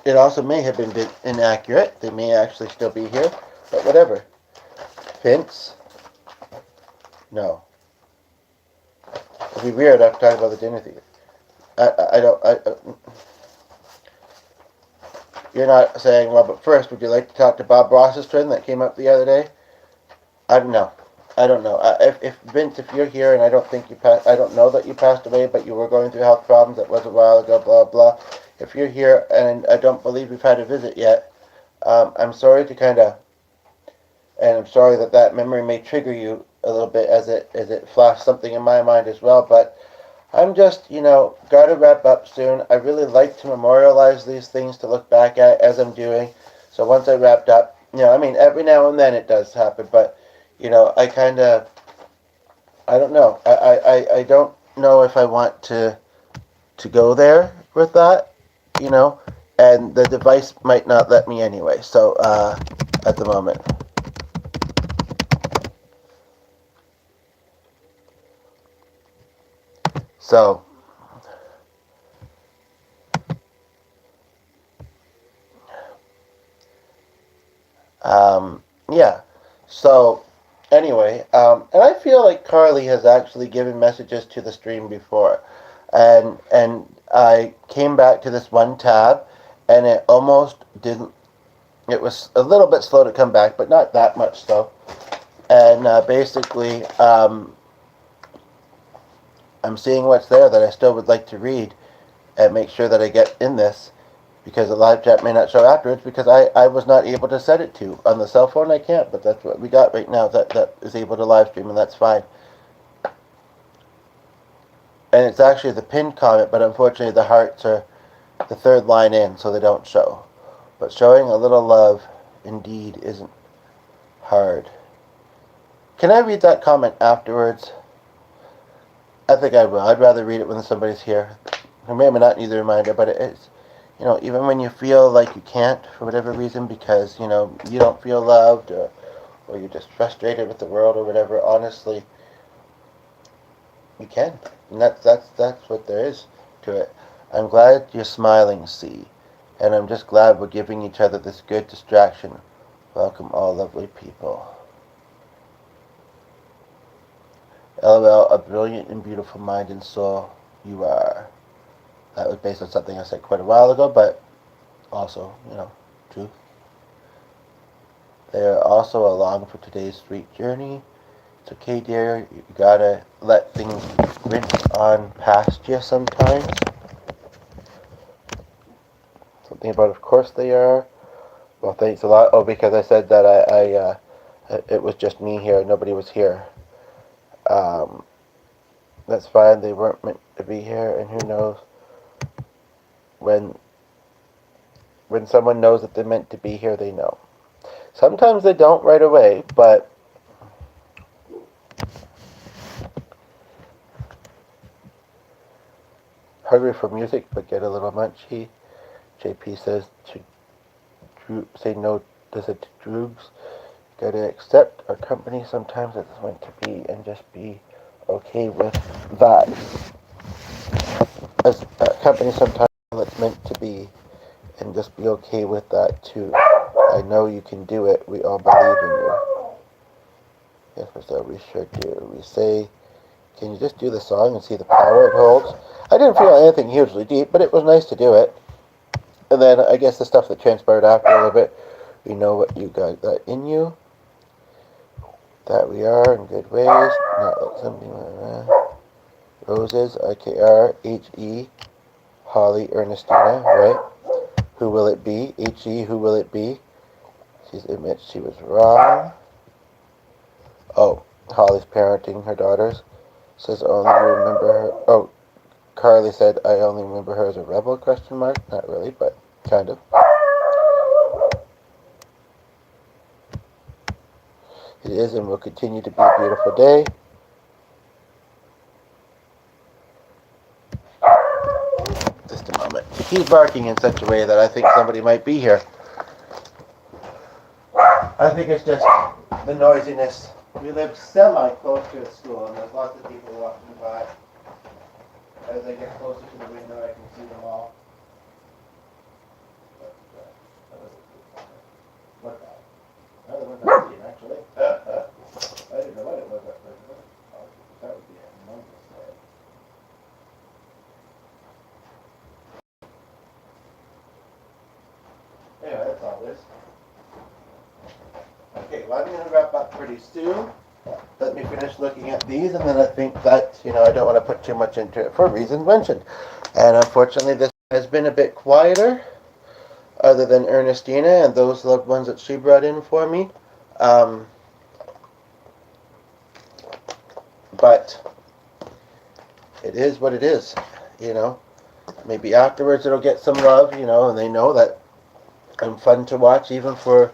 it also may have been inaccurate. They may actually still be here. But whatever. Vince? No. It'd be weird after talking about the dinner theater. I don't. You're not saying, well, but first, would you like to talk to Bob Ross's friend that came up the other day? I don't know. If Vince, if you're here and I don't know that you passed away, but you were going through health problems, that was a while ago, blah, blah. If you're here and I don't believe we've had a visit yet, I'm sorry and I'm sorry that memory may trigger you a little bit as it flashed something in my mind as well, but I'm just, gotta wrap up soon. I really like to memorialize these things to look back at as I'm doing. So once I wrapped up, every now and then it does happen, but I kind of, I don't know. I don't know if I want to go there with that, and the device might not let me anyway. So at the moment. So yeah. So anyway, and I feel like Carly Carly has actually given messages to the stream before, and I came back to this one tab, and it almost didn't. It was a little bit slow to come back, but not that much so. And basically, I'm seeing what's there that I still would like to read, and make sure that I get in this, because the live chat may not show afterwards, because I was not able to set it to. On the cell phone I can't, but that's what we got right now that is able to live stream, and that's fine. And it's actually the pinned comment, but unfortunately the hearts are the third line in, so they don't show. But showing a little love indeed isn't hard. Can I read that comment afterwards? I think I will. I'd rather read it when somebody's here. I may or may not need the reminder, but it's, even when you feel like you can't for whatever reason, because, you don't feel loved, or you're just frustrated with the world or whatever, honestly, you can. And that's what there is to it. I'm glad you're smiling, C. And I'm just glad we're giving each other this good distraction. Welcome, all lovely people. LOL, a brilliant and beautiful mind and soul you are. That was based on something I said quite a while ago, but also, truth. They are also along for today's sweet journey. It's okay, dear. You gotta let things rinse on past you sometimes. Something about, of course they are. Well, thanks a lot. Oh, because I said that it was just me here. Nobody was here. That's fine. They weren't meant to be here, and who knows when someone knows that they're meant to be here, they know. Sometimes they don't right away, but hungry for music, but get a little munchy. JP says to say no to the droogs. Gotta accept our company sometimes it's meant to be, and just be okay with that. As a company sometimes it's meant to be, and just be okay with that too. I know you can do it. We all believe in you. Yes, so we sure do. We say, can you just do the song and see the power it holds? I didn't feel anything hugely deep, but it was nice to do it. And then I guess the stuff that transpired after a little bit, we know what you got that in you. That we are in good ways. Not like something like that. Roses, IKR, HE, Holly, Ernestina, right? Who will it be? HE, who will it be? She admits she was wrong. Oh, Holly's parenting her daughters. Says only remember her. Oh, Carly said I only remember her as a rebel, question mark. Not really, but kind of. It is and will continue to be a beautiful day. Just a moment. He's barking in such a way that I think somebody might be here. I think it's just the noisiness. We live semi-close to a school, and there's lots of people walking by. As I get closer to the window, I can see them all. But, what's that? Another one I've seen, actually. I didn't know what it was at first. That would be a humongous thing. Anyway, that's all this. Okay, well, I'm going to wrap up pretty soon. Let me finish looking at these, and then I think that, I don't want to put too much into it for reasons mentioned. And unfortunately, this has been a bit quieter, other than Ernestina and those loved ones that she brought in for me. But it is what it is, Maybe afterwards it'll get some love, and they know that I'm fun to watch even for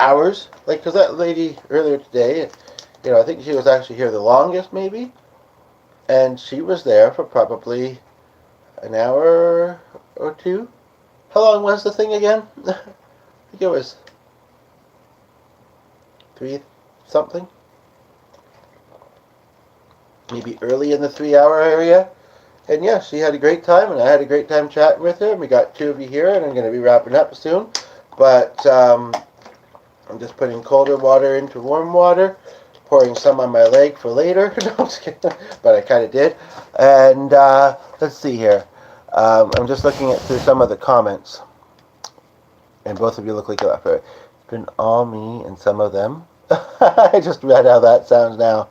hours. Like, because that lady earlier today, I think she was actually here the longest, maybe. And she was there for probably an hour or two. How long was the thing again? I think it was 3 something. Maybe early in the 3-hour area. And yeah, she had a great time, and I had a great time chatting with her. And we got 2 of you here, and I'm going to be wrapping up soon. But I'm just putting colder water into warm water. pouring some on my leg for later. No, I'm just kidding. But I kind of did. And let's see here. I'm just looking at through some of the comments. And both of you look like you're laughing. It's been all me and some of them. I just read how that sounds now.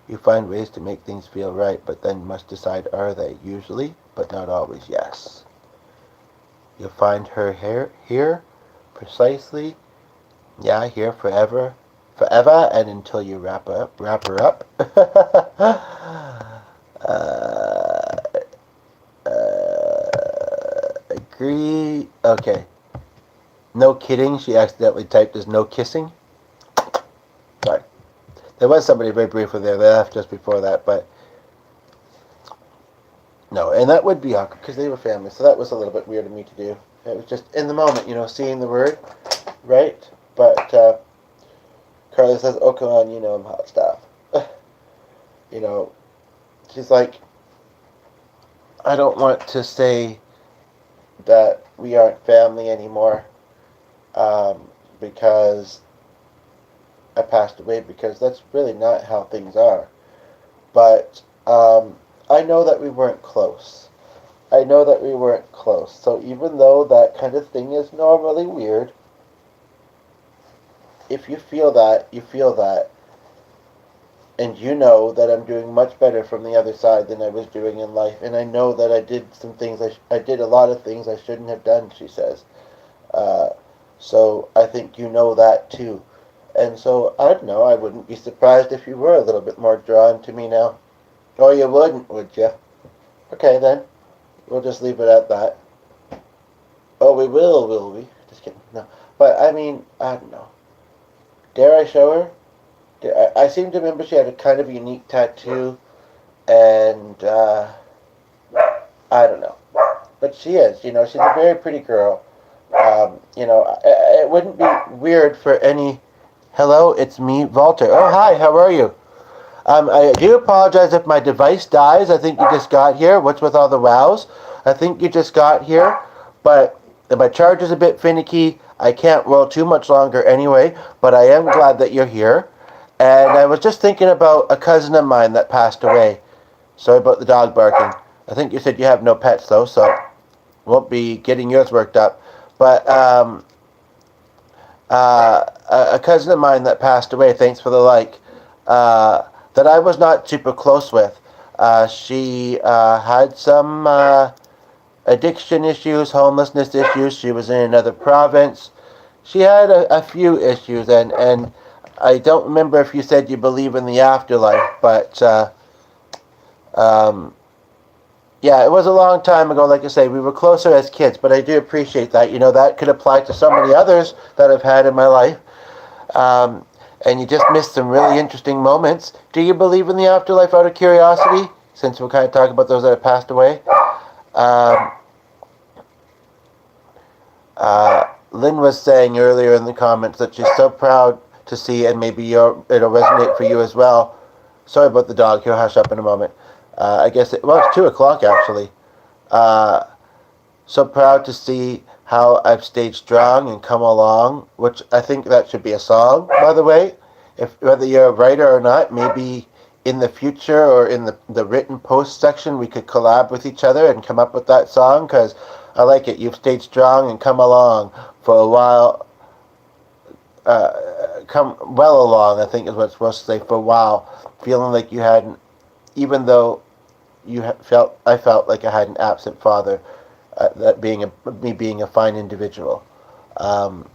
You find ways to make things feel right, but then must decide are they? Usually, but not always, yes. You'll find her here, precisely, yeah, here forever, and until you wrap her up. Agree. Okay. No kidding. She accidentally typed as no kissing. Sorry. There was somebody very briefly there. They left just before that, but no. And that would be awkward because they were family, so that was a little bit weird of me to do. It was just in the moment, seeing the word, right? But Carla says, "Oh, come on, I'm hot stuff." She's like, I don't want to say that we aren't family anymore because I passed away, because that's really not how things are. But I know that we weren't close. So even though that kind of thing is normally weird, if you feel that, you feel that. And you know that I'm doing much better from the other side than I was doing in life. And I know that I did some things, I did a lot of things I shouldn't have done, she says. So I think you know that too. And so, I don't know, I wouldn't be surprised if you were a little bit more drawn to me now. Oh, you wouldn't, would you? Okay, then. We'll just leave it at that. Oh, we will we? Just kidding. No. But, I mean, I don't know. Dare I show her? I seem to remember she had a kind of unique tattoo, and I don't know. But she is, she's a very pretty girl. It wouldn't be weird for any... Hello, it's me, Walter. Oh, hi, how are you? I do apologize if my device dies. I think you just got here. What's with all the wows? I think you just got here, but my charge is a bit finicky. I can't roll too much longer anyway, but I am glad that you're here. And I was just thinking about a cousin of mine that passed away. Sorry about the dog barking. I think you said you have no pets, though, so won't be getting yours worked up. But a cousin of mine that passed away, thanks for the like, that I was not super close with. She had some addiction issues, homelessness issues. She was in another province. She had a few issues, and I don't remember if you said you believe in the afterlife, but yeah, it was a long time ago. Like I say, we were closer as kids, but I do appreciate that. That could apply to so many others that I've had in my life. And you just missed some really interesting moments. Do you believe in the afterlife out of curiosity? Since we're kind of talking about those that have passed away. Lynn was saying earlier in the comments that she's so proud to see, and maybe it'll resonate for you as well. Sorry about the dog. He'll hush up in a moment. I guess it's 2 o'clock actually. So proud to see how I've stayed strong and come along, which I think that should be a song, by the way. Whether you're a writer or not, maybe in the future or in the written post section, we could collab with each other and come up with that song, because I like it. You've stayed strong and come along for a while. Come well along, I think is what it's supposed to say, for a while, feeling like you hadn't, even though I felt like I had an absent father, that me being a fine individual. The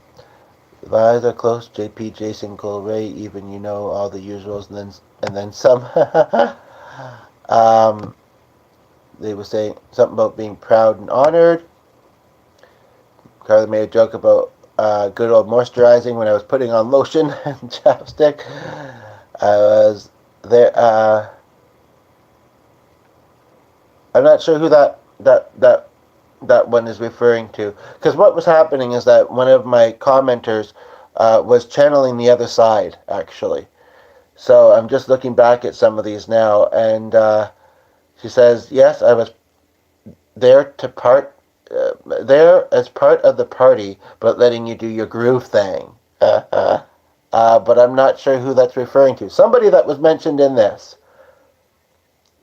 eyes are close, JP, Jason, Cole, Ray, even all the usuals, and then some. They were saying something about being proud and honored. Carla made a joke about good old moisturizing when I was putting on lotion and chapstick. I was there. I'm not sure who that one is referring to, because what was happening is that one of my commenters was channeling the other side, actually. So I'm just looking back at some of these now, and she says, yes, I was there there as part of the party, but letting you do your groove thing. but I'm not sure who that's referring to. Somebody that was mentioned in this.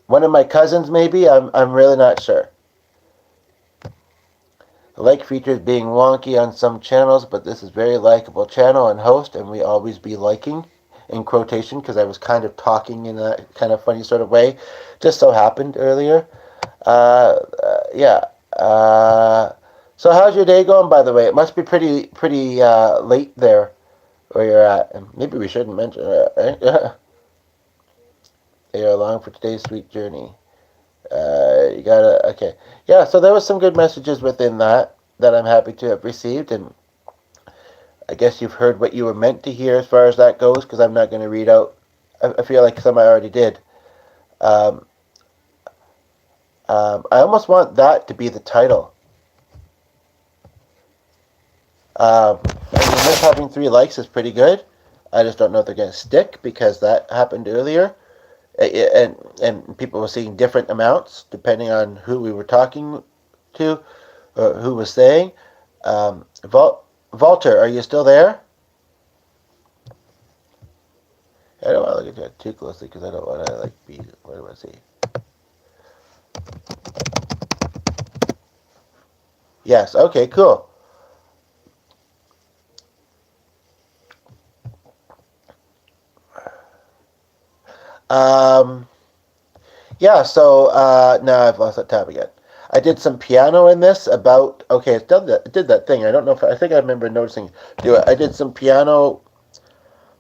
One of my cousins, maybe? I'm really not sure. The like features being wonky on some channels, but this is very likable channel and host, and we always be liking, in quotation, because I was kind of talking in a kind of funny sort of way. Just so happened earlier. Yeah. So how's your day going, by the way? It must be pretty late there where you're at. And maybe we shouldn't mention it, right? They are along for today's sweet journey. You gotta, okay. Yeah, so there was some good messages within that I'm happy to have received, and I guess you've heard what you were meant to hear as far as that goes, because I'm not going to read out. I feel like some I already did. Um, I almost want that to be the title. I mean, this having 3 likes is pretty good. I just don't know if they're going to stick, because that happened earlier. And people were seeing different amounts depending on who we were talking to or who was saying. Walter, are you still there? I don't want to look at that too closely because I don't want to be. What do I see? Yes. Okay. Cool. Yeah, so now I've lost that tab again. I did some piano in this about, okay, it did that thing. I don't know if, I think I remember noticing do it. I did some piano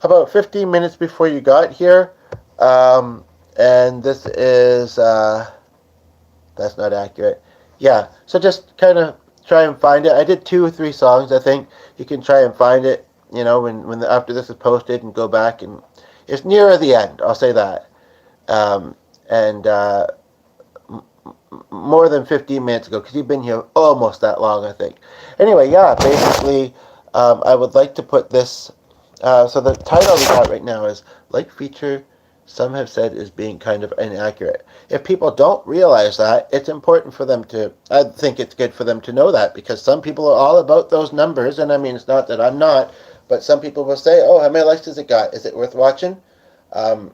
about 15 minutes before you got here. And this is, that's not accurate. Yeah, so just kind of try and find it. I did 2 or 3 songs, I think. You can try and find it, after this is posted and go back, and it's nearer the end, I'll say that. And more than 15 minutes ago, because you've been here almost that long, I think. Anyway, yeah, basically, I would like to put this, so the title we got right now is like feature some have said is being kind of inaccurate. If people don't realize that, it's important for them to, I think it's good for them to know that, because some people are all about those numbers, and I mean, it's not that I'm not, but some people will say, oh, how many likes does it got? Is it worth watching? And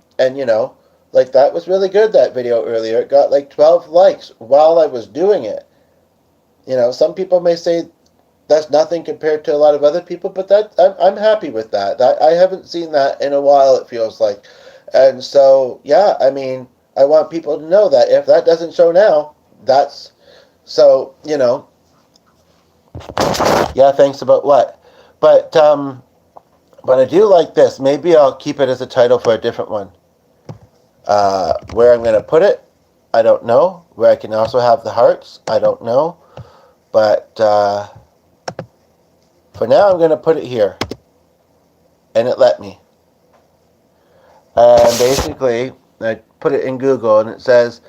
like that was really good, that video earlier. It got like 12 likes while I was doing it. Some people may say that's nothing compared to a lot of other people, but I'm happy with that. I haven't seen that in a while, it feels like. And so, yeah, I mean, I want people to know that if that doesn't show now, that's, so, yeah, thanks about what. But I do like this. Maybe I'll keep it as a title for a different one. Where I'm going to put it, I don't know. Where I can also have the hearts, I don't know. But for now, I'm going to put it here. And it let me. And basically, I put it in Google, and it says,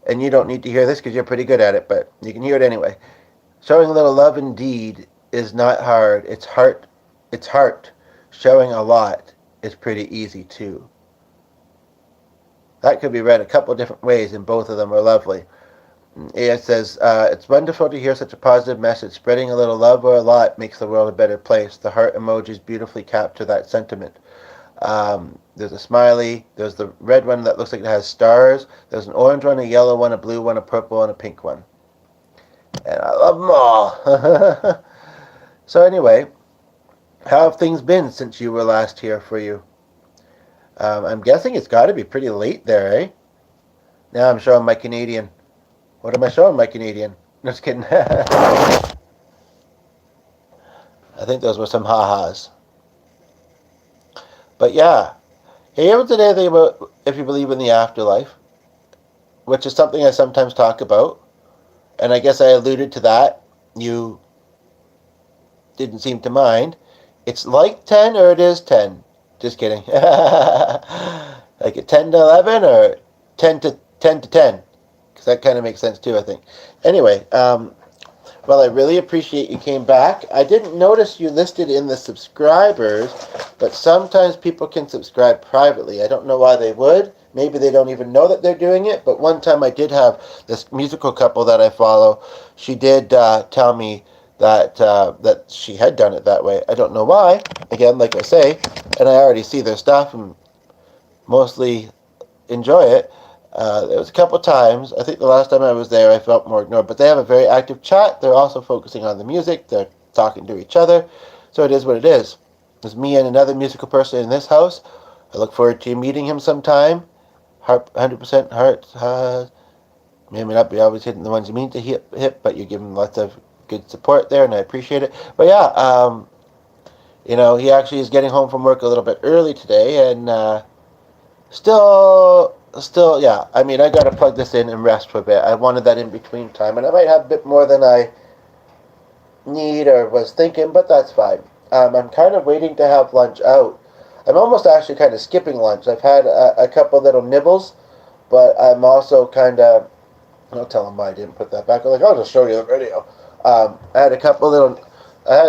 and you don't need to hear this because you're pretty good at it, but you can hear it anyway. Showing a little love indeed is not hard. It's heart. Showing a lot is pretty easy too. That could be read a couple different ways, and both of them are lovely. It says, it's wonderful to hear such a positive message. Spreading a little love or a lot makes the world a better place. The heart emojis beautifully capture that sentiment. There's a smiley. There's the red one that looks like it has stars. There's an orange one, a yellow one, a blue one, a purple, and a pink one. And I love them all. So anyway, how have things been since you were last here for you? I'm guessing it's got to be pretty late there, eh? Now I'm showing my Canadian. What am I showing my Canadian? Just kidding. I think those were some ha-has. But yeah. Hey, you ever did anything about if you believe in the afterlife? Which is something I sometimes talk about. And I guess I alluded to that. You didn't seem to mind. It's like 10 or it is 10. Just kidding. Like a 10 to 11 or 10 to 10? Because that kind of makes sense too, I think. Anyway, well, I really appreciate you came back. I didn't notice you listed in the subscribers, but sometimes people can subscribe privately. I don't know why they would. Maybe they don't even know that they're doing it. But one time I did have this musical couple that I follow. She did tell me that she had done it that way. I don't know why. Again, like I say, and I already see their stuff and mostly enjoy it. There was a couple times. I think the last time I was there, I felt more ignored. But they have a very active chat. They're also focusing on the music. They're talking to each other. So it is what it is. There's me and another musical person in this house. I look forward to meeting him sometime. 100% heart. May not be always hitting the ones you mean to hit, but you give him lots of good support there, and I appreciate it. But yeah, he actually is getting home from work a little bit early today, and still, yeah. I mean, I gotta plug this in and rest for a bit. I wanted that in between time, and I might have a bit more than I need or was thinking, but that's fine. I'm kind of waiting to have lunch out. I'm almost actually kind of skipping lunch. I've had a couple little nibbles, but I'm also kind of. I'll tell them why I didn't put that back. I'm like, I'll just show you the video. I had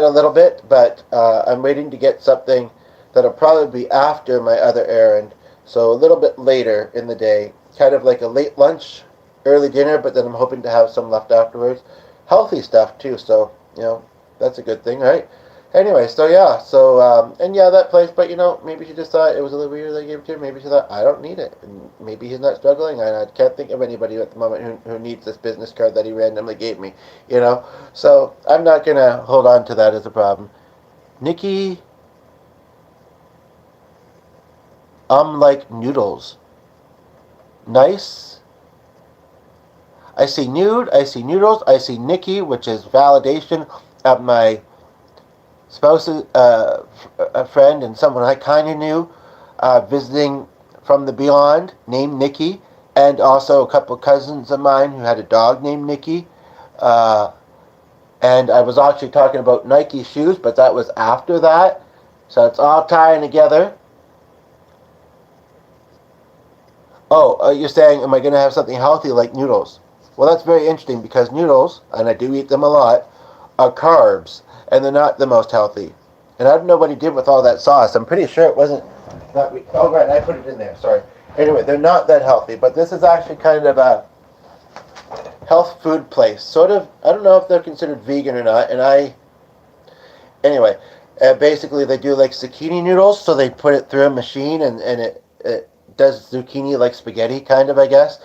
a little bit, but I'm waiting to get something that'll probably be after my other errand. So a little bit later in the day, kind of like a late lunch, early dinner, but then I'm hoping to have some left afterwards. Healthy stuff too, so, that's a good thing, right? Anyway, so yeah, and yeah, that place, but maybe she just thought it was a little weird that I gave it to her. Maybe she thought, I don't need it. And maybe he's not struggling, and I can't think of anybody at the moment who needs this business card that he randomly gave me, So I'm not going to hold on to that as a problem. Nikki, like noodles. Nice. I see nude, I see noodles, I see Nikki, which is validation of my spouse, a friend, and someone I kind of knew, visiting from the beyond, named Nikki, and also a couple of cousins of mine who had a dog named Nikki. And I was actually talking about Nike shoes, but that was after that. So it's all tying together. Oh, you're saying, am I going to have something healthy like noodles? Well, that's very interesting because noodles, and I do eat them a lot, are carbs, and they're not the most healthy. And I don't know what he did with all that sauce. I'm pretty sure it wasn't that. Oh, right, I put it in there. Sorry. Anyway, they're not that healthy, but this is actually kind of a health food place. Sort of. I don't know if they're considered vegan or not. Anyway, basically they do like zucchini noodles, so they put it through a machine, and it does zucchini like spaghetti, kind of, I guess.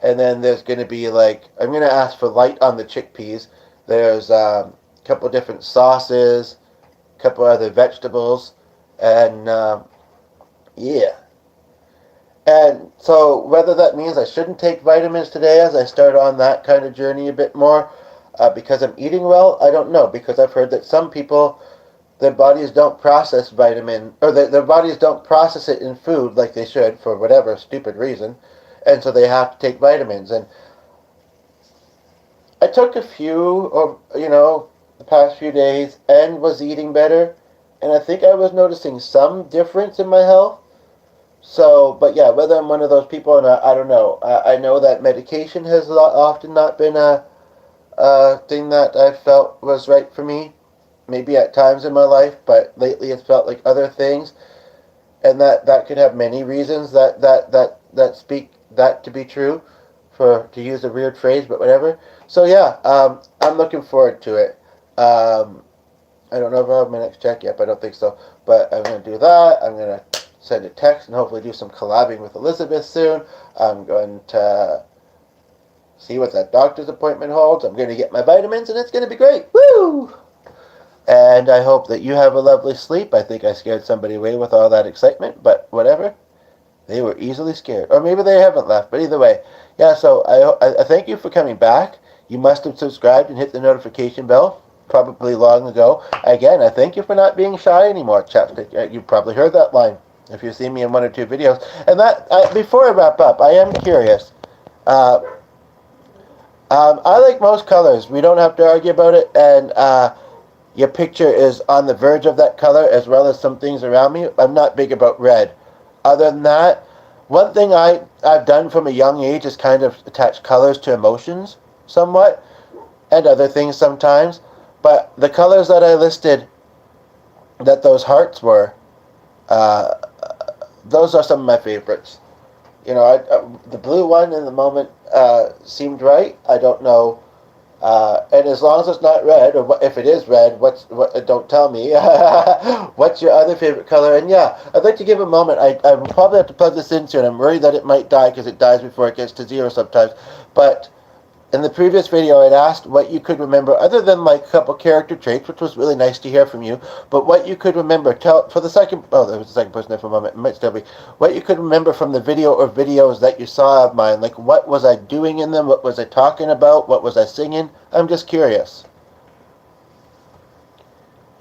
And then there's going to be like, I'm going to ask for light on the chickpeas. There's a couple different sauces, a couple other vegetables, and yeah. And so whether that means I shouldn't take vitamins today as I start on that kind of journey a bit more, because I'm eating well, I don't know. Because I've heard that some people, their bodies don't process vitamin, or their bodies don't process it in food like they should for whatever stupid reason, and so they have to take vitamins. And I took a few, the past few days, and was eating better, and I think I was noticing some difference in my health. So, but yeah, whether I'm one of those people or not, I don't know. I know that medication has often not been a thing that I felt was right for me. Maybe at times in my life, but lately it's felt like other things, and that could have many reasons that speak that to be true, to use a weird phrase, but whatever. So yeah, I'm looking forward to it. I don't know if I have my next check yet, but I don't think so. But I'm going to do that. I'm going to send a text and hopefully do some collabing with Elizabeth soon. I'm going to see what that doctor's appointment holds. I'm going to get my vitamins, and it's going to be great. Woo! And I hope that you have a lovely sleep. I think I scared somebody away with all that excitement, but whatever. They were easily scared. Or maybe they haven't left, but either way. Yeah, so I thank you for coming back. You must have subscribed and hit the notification bell, probably long ago. Again, I thank you for not being shy anymore, chaps. You've probably heard that line if you've seen me in one or two videos. And before I wrap up, I am curious. I like most colors. We don't have to argue about it. And your picture is on the verge of that color, as well as some things around me. I'm not big about red. Other than that, one thing I've done from a young age is kind of attach colors to emotions somewhat, and other things sometimes. But the colors that I listed, that those hearts were, those are some of my favorites. The blue one in the moment seemed right. I don't know And as long as it's not red, or if it is red, don't tell me. What's your other favorite color? And yeah, I'd like to give a moment. I probably have to plug this in soon. I'm worried that it might die because it dies before it gets to 0 sometimes. But in the previous video, I'd asked what you could remember, other than like a couple character traits, which was really nice to hear from you. But what you could remember, tell for the second. Oh, there was the second person there for a moment. It might still be. What you could remember from the video or videos that you saw of mine. Like, what was I doing in them? What was I talking about? What was I singing? I'm just curious.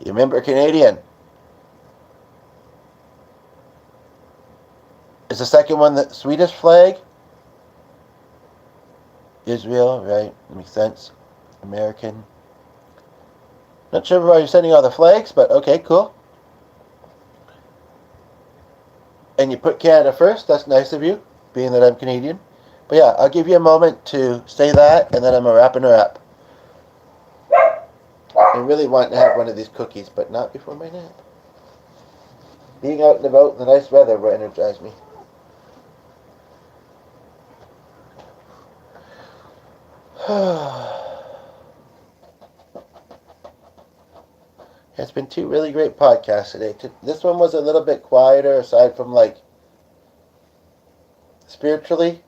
You remember Canadian? Is the second one the Swedish flag? Israel, right? Makes sense. American. Not sure why you're sending all the flags, but okay, cool. And you put Canada first. That's nice of you, being that I'm Canadian. But yeah, I'll give you a moment to say that, and then I'm wrapping her up. I really want to have one of these cookies, but not before my nap. Being out and about in the nice weather will energize me. It's been 2 really great podcasts today. This one was a little bit quieter, aside from like spiritually,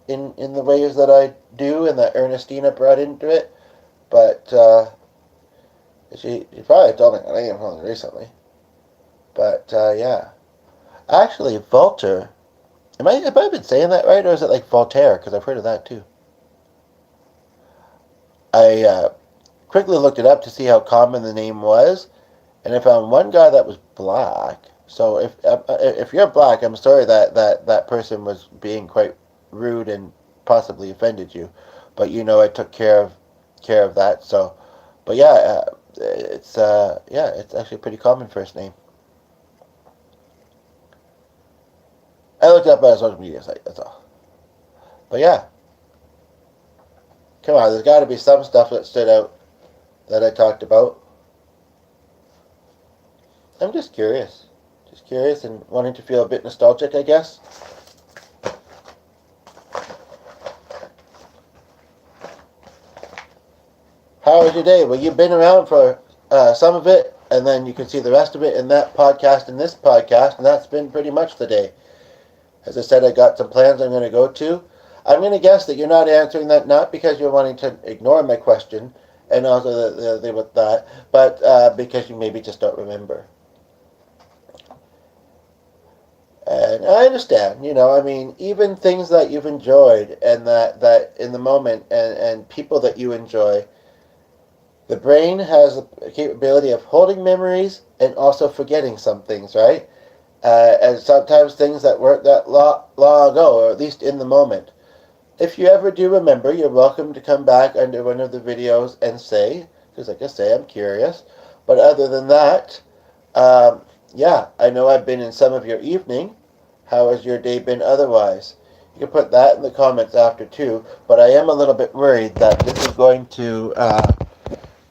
in the ways that I do, and that Ernestina brought into it. But she probably told me that I am only recently. But yeah, actually, Voltaire. Have I been saying that right, or is it like Voltaire? Because I've heard of that too. I quickly looked it up to see how common the name was, and I found one guy that was black. So if you're black, I'm sorry that person was being quite rude and possibly offended you, but I took care of that. So, but yeah, it's actually a pretty common first name. I looked it up on a social media site. That's all. But yeah, come on, there's got to be some stuff that stood out that I talked about. I'm just curious. And wanting to feel a bit nostalgic, I guess. How was your day? Well, you've been around for some of it, and then you can see the rest of it in that podcast and this podcast, and that's been pretty much the day. As I said, I got some plans I'm going to go to. I'm going to guess that you're not answering that not because you're wanting to ignore my question, and also with that, but because you maybe just don't remember. And I understand, even things that you've enjoyed and that in the moment and people that you enjoy, the brain has a capability of holding memories and also forgetting some things, right? And sometimes things that weren't that long ago, or at least in the moment. If you ever do remember, you're welcome to come back under one of the videos and say, because like I say, I'm curious. But other than that, yeah, I know I've been in some of your evening. How has your day been otherwise? You can put that in the comments after too, but I am a little bit worried that this is going to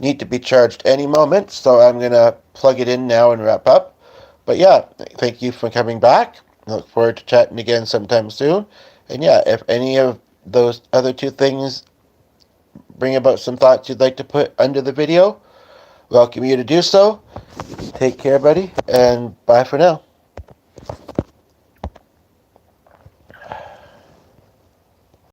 need to be charged any moment, so I'm going to plug it in now and wrap up. But yeah, thank you for coming back. I look forward to chatting again sometime soon. And yeah, if any of those other 2 things bring about some thoughts you'd like to put under the video, welcome you to do so. Take care, buddy, and bye for now.